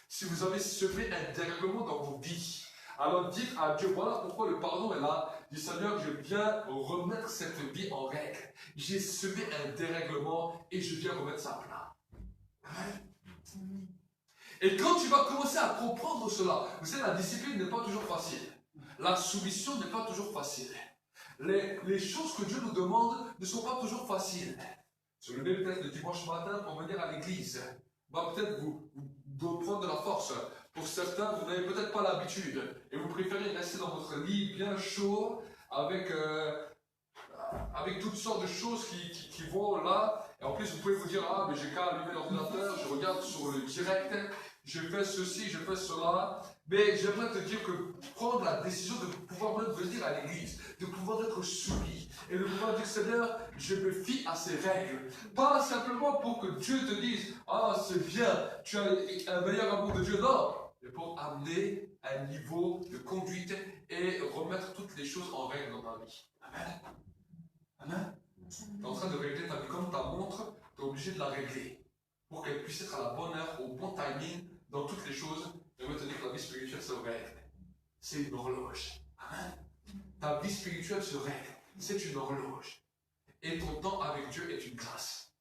Si vous avez semé un dérèglement dans vos vies, alors dites à Dieu, voilà pourquoi le pardon est là. Dis Seigneur, je viens remettre cette vie en règle. J'ai semé un dérèglement et je viens remettre ça à plat. Amen. Et quand tu vas commencer à comprendre cela, vous savez, la discipline n'est pas toujours facile. La soumission n'est pas toujours facile. Les choses que Dieu nous demande ne sont pas toujours faciles. Se lever peut-être le dimanche matin pour venir à l'église va peut-être vous prendre de la force. Pour certains, vous n'avez peut-être pas l'habitude et vous préférez rester dans votre lit bien chaud avec toutes sortes de choses qui vont là. Et en plus, vous pouvez vous dire, ah, mais j'ai qu'à allumer l'ordinateur, je regarde sur le direct, je fais ceci, je fais cela. Mais j'aimerais te dire que prendre la décision de pouvoir même venir à l'église, de pouvoir être soumis et de pouvoir dire, Seigneur, je me fie à ces règles. Pas simplement pour que Dieu te dise, ah, c'est bien, tu as un meilleur amour de Dieu. Non, mais pour amener un niveau de conduite et remettre toutes les choses en règle dans ta vie. Amen. Amen. Tu es en train de régler ta vie comme ta montre, tu es obligé de la régler pour qu'elle puisse être à la bonne heure, au bon timing, dans toutes les choses. Je veux te dire que la vie spirituelle se règle. C'est une horloge. Amen. Ta vie spirituelle se règle. C'est une horloge. Et ton temps avec Dieu est une grâce.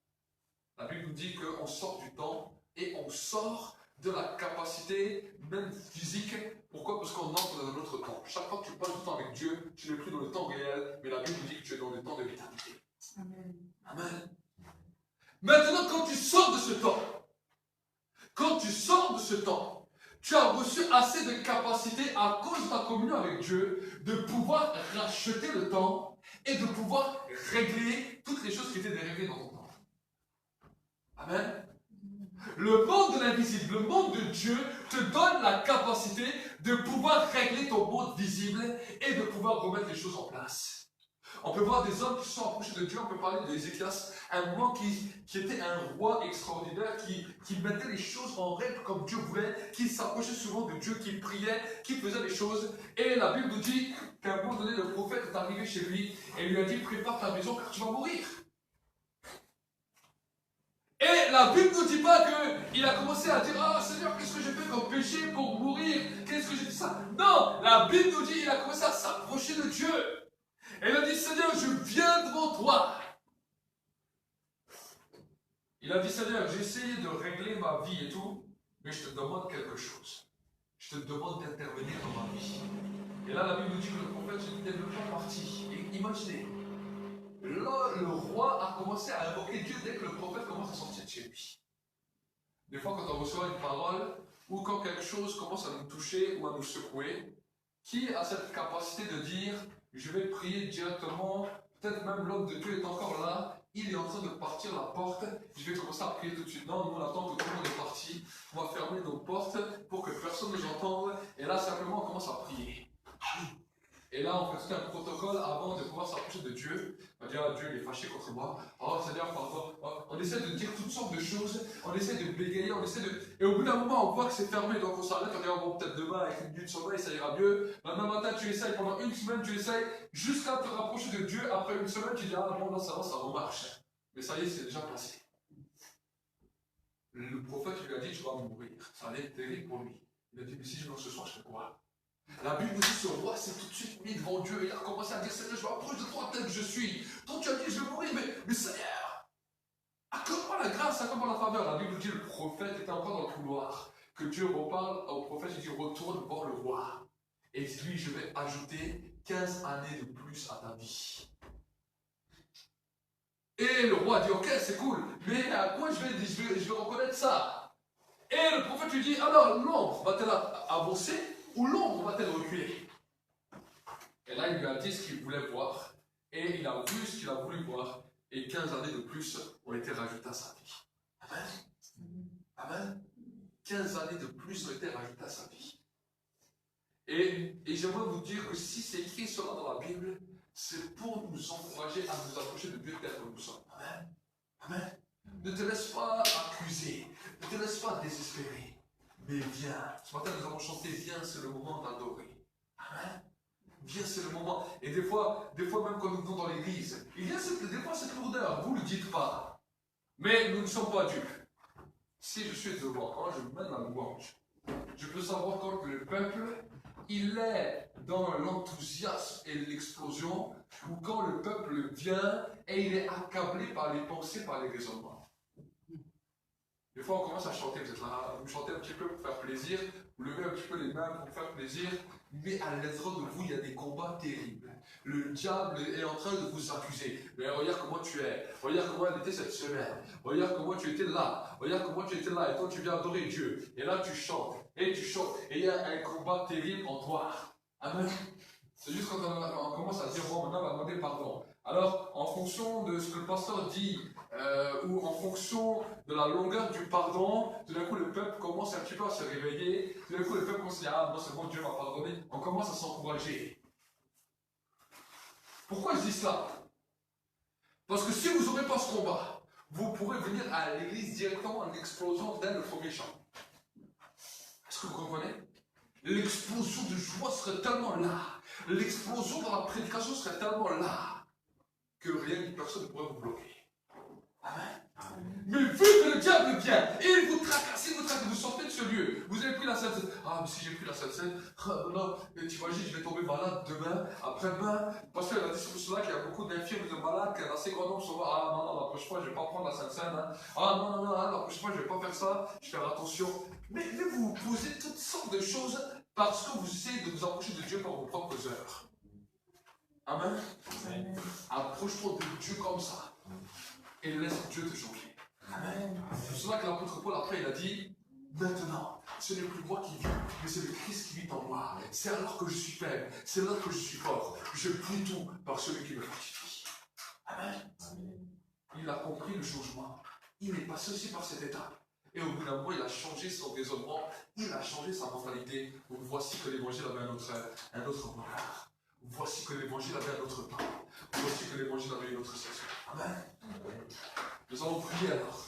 La Bible nous dit qu'on sort du temps et on sort de la capacité, même physique. Pourquoi? Parce qu'on entre dans un autre temps. Chaque fois que tu passes du temps avec Dieu, tu n'es plus dans le temps réel, mais la Bible nous dit que tu es dans le temps de l'éternité. Amen. Amen. Maintenant, quand tu sors de ce temps, tu as reçu assez de capacité à cause de ta communion avec Dieu de pouvoir racheter le temps et de pouvoir régler toutes les choses qui étaient déréglées dans ton temps. Amen. Le monde de l'invisible, le monde de Dieu te donne la capacité de pouvoir régler ton monde visible et de pouvoir remettre les choses en place. On peut voir des hommes qui se sont approchés de Dieu, on peut parler d'Ézéchias, un moment qui était un roi extraordinaire, qui mettait les choses en règle comme Dieu voulait, qui s'approchait souvent de Dieu, qui priait, qui faisait les choses. Et la Bible nous dit qu'à un moment donné, le prophète est arrivé chez lui et lui a dit, prépare ta maison car tu vas mourir. Et la Bible ne nous dit pas qu'il a commencé à dire, ah Seigneur, qu'est-ce que j'ai fait comme péché pour mourir? Qu'est-ce que j'ai fait ça? Non, la Bible nous dit qu'il a commencé à s'approcher de Dieu. Et il a dit, Seigneur, je viens devant toi. Il a dit, Seigneur, j'ai essayé de régler ma vie et tout, mais je te demande quelque chose. Je te demande d'intervenir dans ma vie. Et là, la Bible nous dit que le prophète se dit, n'est pas parti. Et imaginez, là, le roi a commencé à invoquer Dieu dès que le prophète commence à sortir de chez lui. Des fois, quand on reçoit une parole, ou quand quelque chose commence à nous toucher ou à nous secouer, qui a cette capacité de dire, je vais prier directement, peut-être même l'homme de Dieu est encore là, il est en train de partir la porte, je vais commencer à prier tout de suite. Non, nous on attend que tout le monde est parti, on va fermer nos portes pour que personne ne nous entende, et là simplement on commence à prier. Et là on fait tout un protocole avant de pouvoir s'approcher de Dieu. On va dire, ah, Dieu il est fâché contre moi, oh Seigneur pardon. On essaie de dire toutes sortes de choses, on essaie de bégayer, on essaie de... Et au bout d'un moment on voit que c'est fermé, donc on s'arrête, on dit, oh, bon peut-être demain avec une nuit de sommeil ça ira mieux. Maintenant matin tu essayes, pendant une semaine tu essayes, jusqu'à te rapprocher de Dieu, après une semaine tu dis, ah bon là ça va, ça remarche. Mais ça y est, c'est déjà passé. Le prophète lui a dit, tu vas mourir. Ça allait être terrible pour lui. Il a dit, mais si je meurs ce soir, je fais quoi? La Bible nous dit, ce roi s'est tout de suite mis devant Dieu et il a commencé à dire, Seigneur, je m'approche de toi tel que je suis. Toi, tu as dit, je vais mourir, mais Seigneur, accorde-moi la grâce, accorde-moi la faveur. La Bible nous dit, le prophète était encore dans le couloir. Que Dieu reparle au prophète, il dit, retourne voir le roi. Et lui, je vais ajouter 15 années de plus à ta vie. Et le roi dit, ok, c'est cool, mais à quoi je vais reconnaître ça? Et le prophète lui dit, alors l'ombre va-t-elle avancer ou l'ombre va-t-elle reculer? Et là, il lui a dit ce qu'il voulait voir, et il a vu ce qu'il a voulu voir, et 15 années de plus ont été rajoutées à sa vie. Amen. Amen. 15 années de plus ont été rajoutées à sa vie. Et j'aimerais vous dire que si c'est écrit cela dans la Bible, c'est pour nous encourager à nous approcher de Dieu tel que nous sommes. Amen. Amen. Ne te laisse pas accuser, ne te laisse pas désespérer, mais viens. Ce matin, nous avons chanté, viens, c'est le moment d'adorer. Amen. Viens, c'est le moment. Et des fois même quand nous venons dans l'église, il y a des fois cette lourdeur, vous ne le dites pas. Mais nous ne sommes pas dupes. Si je suis devant, quand je mène la louange, je peux savoir quand le peuple, il est dans l'enthousiasme et l'explosion, ou quand le peuple vient et il est accablé par les pensées, par les raisonnements. Des fois, on commence à chanter, vous êtes là, vous chantez un petit peu pour faire plaisir, vous levez un petit peu les mains pour faire plaisir, mais à l'intérieur de vous, il y a des combats terribles. Le diable est en train de vous accuser. Mais regarde comment tu es, regarde comment elle était cette semaine, regarde comment tu étais là, regarde comment tu étais là, et toi tu viens adorer Dieu. Et là tu chantes, et il y a un combat terrible en toi. Amen. C'est juste quand on commence à dire, bon, maintenant on va demander pardon. Alors, en fonction de ce que le pasteur dit, ou en fonction de la longueur du pardon, tout d'un coup le peuple commence un petit peu à se réveiller, tout d'un coup le peuple commence à dire, ah non c'est bon, Dieu m'a pardonné, on commence à s'encourager. Pourquoi je dis cela? Parce que si vous n'aurez pas ce combat, vous pourrez venir à l'église directement en explosant dès le premier chant. Est-ce que vous comprenez? L'explosion de joie serait tellement là, l'explosion dans la prédication serait tellement là, que rien ni personne ne pourrait vous bloquer. Amen. Mais vu que le diable vient, et il vous tracasse, vous sortez de ce lieu, vous avez pris la Sainte Seine. Ah, mais si j'ai pris la Sainte Seine, non, t'imagines, je vais tomber malade demain, après-demain, parce qu'il a dit sur cela qu'il y a beaucoup d'infirmes de malades, qu'un assez grand nombre sont ah non, la prochaine fois, je ne vais pas prendre la Sainte Seine, hein. Ah non, la prochaine fois, je ne vais pas faire ça, je vais faire attention. Mais vous vous posez toutes sortes de choses parce que vous essayez de vous approcher de Dieu par vos propres œuvres. Amen. Approche-toi de Dieu comme ça. Et laisse Dieu te changer. Amen. C'est pour cela que l'apôtre Paul, après, il a dit, maintenant, ce n'est plus moi qui vis, mais c'est le Christ qui vit en moi. C'est alors que je suis faible, c'est alors que je suis fort. Je puis tout par celui qui me fortifie. Amen. Il a compris le changement. Il est passé aussi par cette étape. Et au bout d'un moment, il a changé son raisonnement, il a changé sa mentalité. Voici que l'évangile avait un autre regard. Voici que l'évangile avait un autre temps. Voici que l'évangile avait une autre saison. Amen. Nous allons prier alors.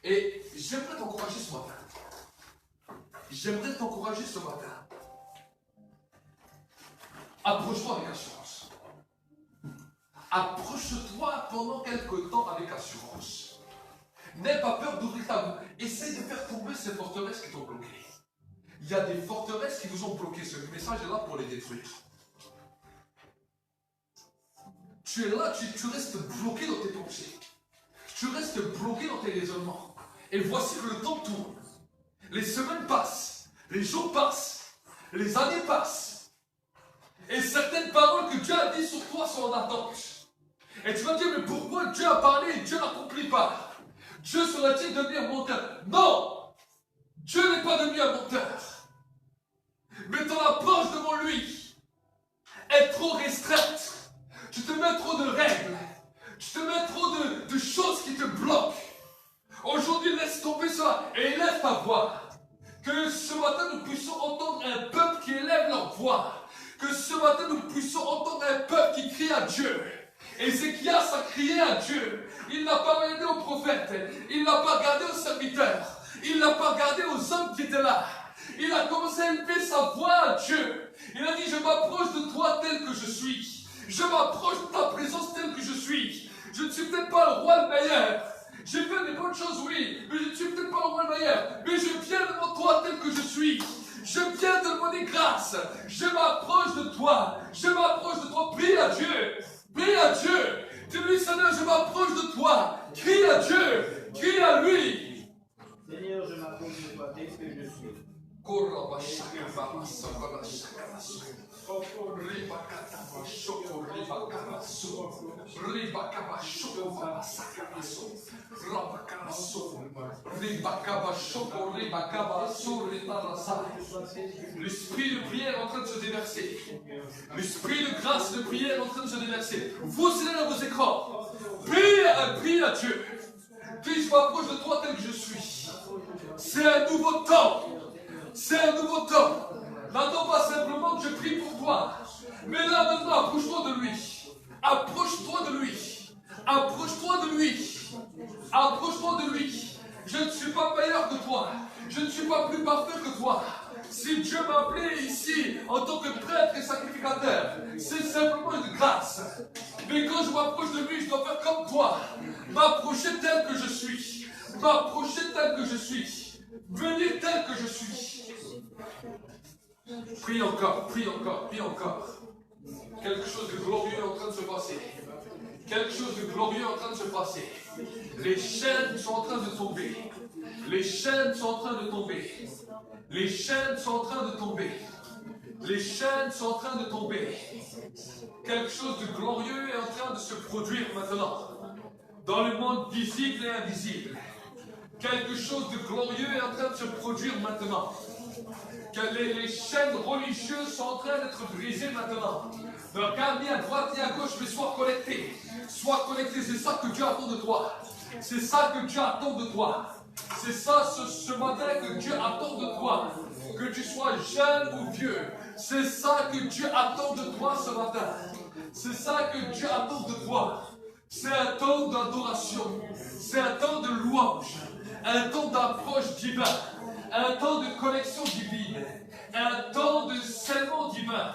Et j'aimerais t'encourager ce matin. J'aimerais t'encourager ce matin. Approche-toi avec assurance. Approche-toi pendant quelque temps avec assurance. N'aie pas peur d'ouvrir ta bouche. Essaye de faire tomber ces forteresses qui t'ont bloqué. Il y a des forteresses qui vous ont bloqué. Ce message est là pour les détruire. Tu es là, tu restes bloqué dans tes pensées. Tu restes bloqué dans tes raisonnements. Et voici que le temps tourne. Les semaines passent. Les jours passent. Les années passent. Et certaines paroles que Dieu a dites sur toi sont en attente. Et tu vas dire, mais pourquoi Dieu a parlé et Dieu n'accomplit pas? Dieu serait-il devenu un menteur? Non! Dieu n'est pas devenu un menteur. Mais ton approche devant lui est trop restreinte. Tu te mets trop de règles. Tu te mets trop de choses qui te bloquent. Aujourd'hui, laisse tomber cela et élève ta voix. Que ce matin, nous puissions entendre un peuple qui élève leur voix. Que ce matin, nous puissions entendre un peuple qui crie à Dieu. Ézéchias a crié à Dieu. Il n'a pas regardé aux prophètes. Il n'a pas regardé aux serviteurs. Il n'a pas regardé aux hommes qui étaient là. Il a commencé à élever sa voix à Dieu. Il a dit, je m'approche de toi tel que je suis. Je m'approche de ta présence tel que je suis. Je ne suis peut-être pas le roi le meilleur. J'ai fait des bonnes choses, oui, mais je ne suis peut-être pas le roi le meilleur. Mais je viens devant toi tel que je suis. Je viens te demander grâce. Je m'approche de toi. Je m'approche de toi. Prie à Dieu. Prie à Dieu. Dis-lui, Seigneur, je m'approche de toi. Crie à Dieu. Crie à lui. Seigneur, je m'approche de toi tel que je suis. L'esprit de prière est en train de se déverser. L'esprit de grâce de prière est en train de se déverser. Vous êtes dans vos écrans. Prie à Dieu. Puis je m'approche de toi tel que je suis. C'est un nouveau temps. C'est un nouveau temps. N'attends pas simplement que je prie pour toi. Mais là maintenant, approche-toi de lui. Approche-toi de lui. Approche-toi de lui. Approche-toi de lui. Je ne suis pas meilleur que toi. Je ne suis pas plus parfait que toi. Si Dieu m'a appelé ici en tant que prêtre et sacrificateur, c'est simplement une grâce. Mais quand je m'approche de lui, je dois faire comme toi. M'approcher tel que je suis. M'approcher tel que je suis. Venir tel que je suis. Prie encore, prie encore, prie encore. Quelque chose de glorieux est en train de se passer. Quelque chose de glorieux est en train de se passer. Les chaînes sont en train de tomber. Les chaînes sont en train de tomber. Les chaînes sont en train de tomber. Les chaînes sont en train de tomber. Quelque chose de glorieux est en train de se produire maintenant. Dans le monde visible et invisible. Quelque chose de glorieux est en train de se produire maintenant. Que les chaînes religieuses sont en train d'être brisées maintenant. Ne regarde ni à droite ni à gauche, mais sois connecté. Sois connecté, c'est ça que Dieu attend de toi. C'est ça que Dieu attend de toi. C'est ça ce matin que Dieu attend de toi. Que tu sois jeune ou vieux. C'est ça que Dieu attend de toi ce matin. C'est ça que Dieu attend de toi. C'est un temps d'adoration. C'est un temps de louange. Un temps d'approche divine. Un temps de connexion divine. Un temps de scellement divin.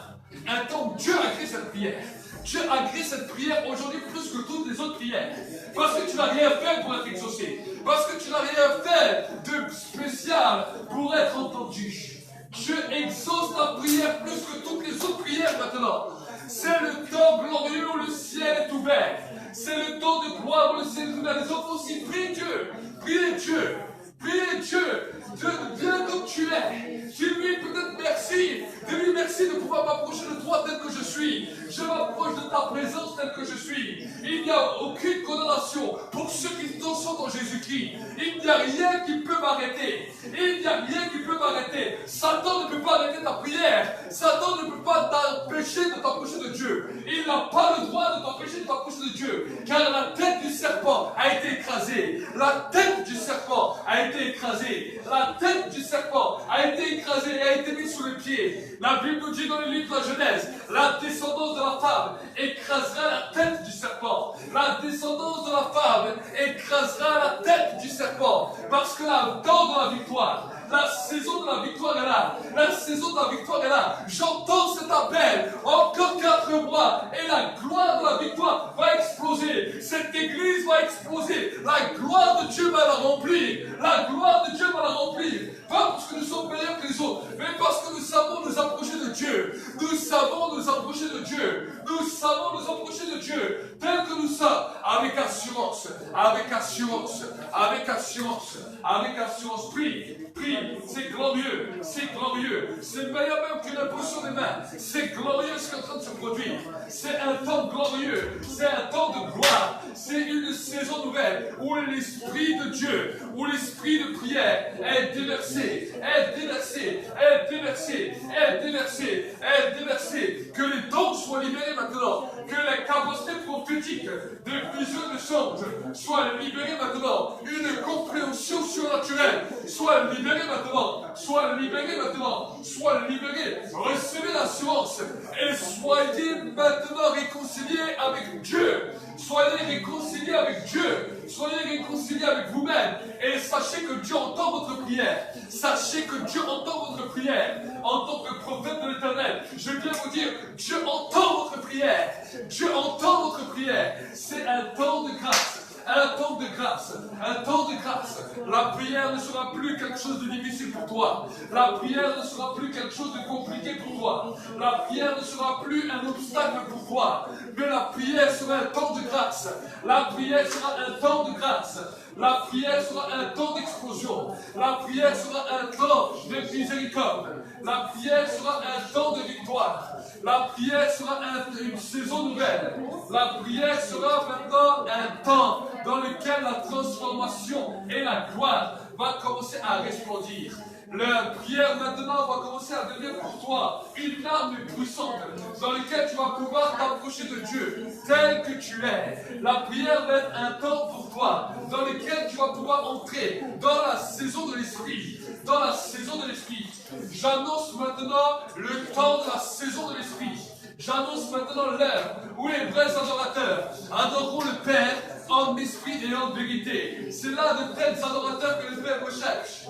Un temps où Dieu a créé cette prière. Dieu a créé cette prière aujourd'hui plus que toutes les autres prières. Parce que tu n'as rien fait pour être exaucé. Parce que tu n'as rien fait de spécial pour être entendu. Dieu exauce ta prière plus que toutes les autres prières maintenant. C'est le temps glorieux où le ciel est ouvert. C'est le temps de gloire où le ciel est ouvert. Les autres aussi, prie Dieu. Priez Dieu. Priez Dieu. Dieu, viens comme tu es. Dis-lui peut-être merci. Dis-lui merci de pouvoir m'approcher de toi tel que je suis. Je m'approche de ta présence tel que je suis. Il n'y a aucune condamnation pour ceux qui sont dans Jésus-Christ. Il n'y a rien qui peut m'arrêter. Il n'y a rien qui peut m'arrêter. Satan ne peut pas arrêter ta prière. Satan ne peut pas t'empêcher de t'approcher de Dieu. Il n'a pas le droit de t'empêcher de t'approcher de Dieu. Car la tête du serpent a été écrasée. La tête du serpent a été écrasée. La tête du serpent a été écrasée et a été mise sous le pied. La Bible nous dit dans le livre de la Genèse, la descendance de la femme écrasera la tête du serpent. La descendance de la femme écrasera la tête du serpent. Parce que la temps de la victoire, la saison de la victoire est là. La saison de la victoire est là. J'entends cet appel. Encore 4 mois et la gloire de la victoire va exploser. Cette église va exploser. La gloire de Dieu va la remplir. La gloire de Dieu va la remplir. Pas parce que nous sommes meilleurs que les autres, mais parce que nous savons nous approcher de Dieu. Nous savons nous approcher de Dieu. Nous savons nous approcher de Dieu. Tel que nous sommes. Avec assurance. Avec assurance. Avec assurance. Avec assurance. Prie. Prie. C'est glorieux. C'est glorieux. C'est meilleur même qu'une imposition des mains. C'est glorieux ce qui est en train de se produire. C'est un temps glorieux. C'est un temps de gloire. C'est une saison nouvelle où l'Esprit de Dieu, où l'Esprit de prière est déversé, est déversé, est déversé, est déversé, est déversé. Que les dons soient libérés maintenant. Que la capacité prophétique de vision de songe soit libérée maintenant. Une compréhension surnaturelle soit libérée maintenant. Soit libérée maintenant. Soit libérée. Recevez l'assurance et soyez maintenant réconciliés avec Dieu. Soyez réconciliés avec Dieu. Soyez réconciliés avec vous-même. Et sachez que Dieu entend votre prière. Sachez que Dieu entend votre prière. En tant que prophète de l'Éternel, je viens vous dire, Dieu entend votre prière. Dieu entend votre prière. C'est un temps de grâce. Un temps de grâce, un temps de grâce. La prière ne sera plus quelque chose de difficile pour toi. La prière ne sera plus quelque chose de compliqué pour toi. La prière ne sera plus un obstacle pour toi. Mais la prière sera un temps de grâce. La prière sera un temps de grâce. La prière sera un temps d'explosion. La prière sera un temps de miséricorde. La prière sera un temps de victoire. La prière sera une saison nouvelle. La prière sera maintenant un temps dans lequel la transformation et la gloire va commencer à resplendir. La prière maintenant va commencer à devenir pour toi une arme puissante dans laquelle tu vas pouvoir t'approcher de Dieu tel que tu es. La prière va être un temps pour toi dans lequel tu vas pouvoir entrer dans la saison de l'Esprit. Dans la saison de l'Esprit. J'annonce maintenant le temps de la saison de l'Esprit. J'annonce maintenant l'heure où les vrais adorateurs adoreront le Père en esprit et en vérité. C'est là de tels adorateurs que le Père recherche.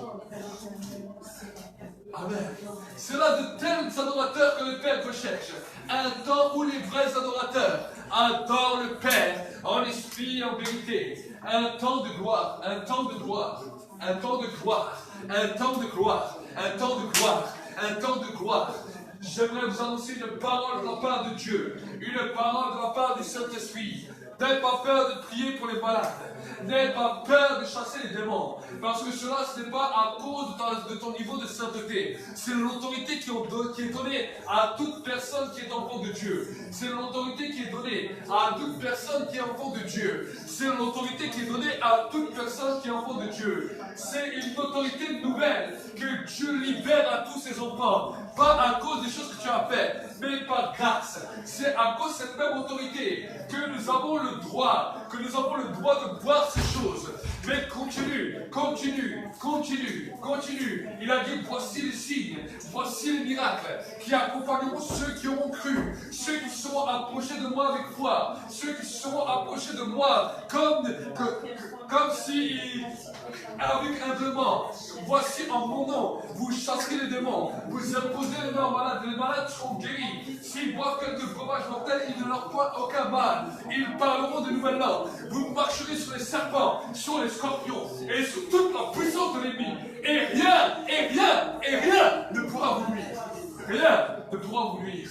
Amen. C'est là de tels adorateurs que le Père recherche. Un temps où les vrais adorateurs adorent le Père en esprit et en vérité. Un temps de gloire, un temps de gloire, un temps de gloire, un temps de gloire, un temps de gloire, un temps de gloire. J'aimerais vous annoncer une parole de la part de Dieu, une parole de la part du Saint-Esprit. N'ayez pas peur de prier pour les malades. N'ayez pas peur de chasser les démons. Parce que cela, ce n'est pas à cause de ton niveau de sainteté. C'est l'autorité qui est donnée à toute personne qui est enfant de Dieu. C'est l'autorité qui est donnée à toute personne qui est enfant de Dieu. C'est l'autorité qui est donnée à toute personne qui est enfant de Dieu. C'est une autorité nouvelle que Dieu libère à tous ses enfants. Pas à cause des choses que tu as faites, mais par grâce. C'est à cause de cette même autorité que nous avons le droit de voir ces choses. Mais continue. Il a dit, voici les signes, voici les miracles qui accompagneront ceux qui auront cru, ceux qui seront approchés de moi avec foi, ceux qui seront approchés de moi comme si, avec humblement, voici en mon nom, vous chasserez les démons, vous imposez les mains aux malades, les malades seront guéris. S'ils boivent quelques breuvages mortels, il ne leur fera aucun mal. Ils parleront de nouvelles langues. Vous marcherez sur les serpents, sur les scorpions et sur toute la puissance de l'ennemi. Et rien ne pourra vous nuire. Rien ne pourra vous nuire.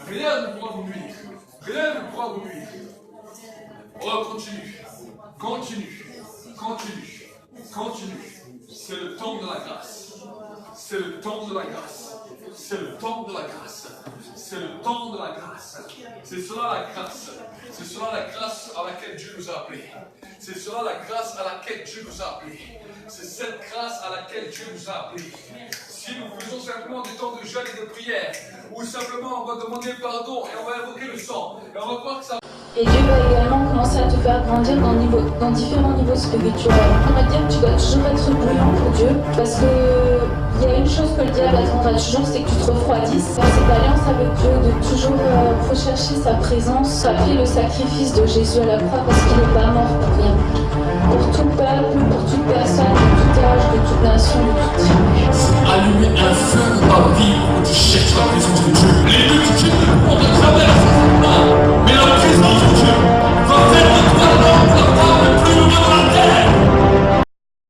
Rien ne pourra vous nuire. Rien ne pourra vous nuire. Oh, continue. C'est le temps de la grâce. C'est le temps de la grâce. C'est le temps de la grâce. C'est le temps de la grâce. C'est cela la grâce. C'est cela la grâce à laquelle Dieu nous a appelés. C'est cela la grâce à laquelle Dieu nous a appelés. C'est cette grâce à laquelle Dieu nous a appelés. Si nous faisons simplement des temps de jeûne et de prière, ou simplement on va demander pardon et on va invoquer le sang, et on va voir que ça... Et Dieu va également commencer à te faire grandir dans différents niveaux spirituels. On va dire que tu dois toujours être bouillant pour Dieu, parce que il y a une chose que le diable attendra toujours, c'est que tu te refroidisses. Dans cette alliance avec Dieu, de toujours rechercher sa présence, après le sacrifice de Jésus à la croix, parce qu'il n'est pas mort pour rien. Pour tout peuple, pour toute personne, de tout âge, de toute nation, de toute tribu. Allumer un feu dans ta vie pour que tu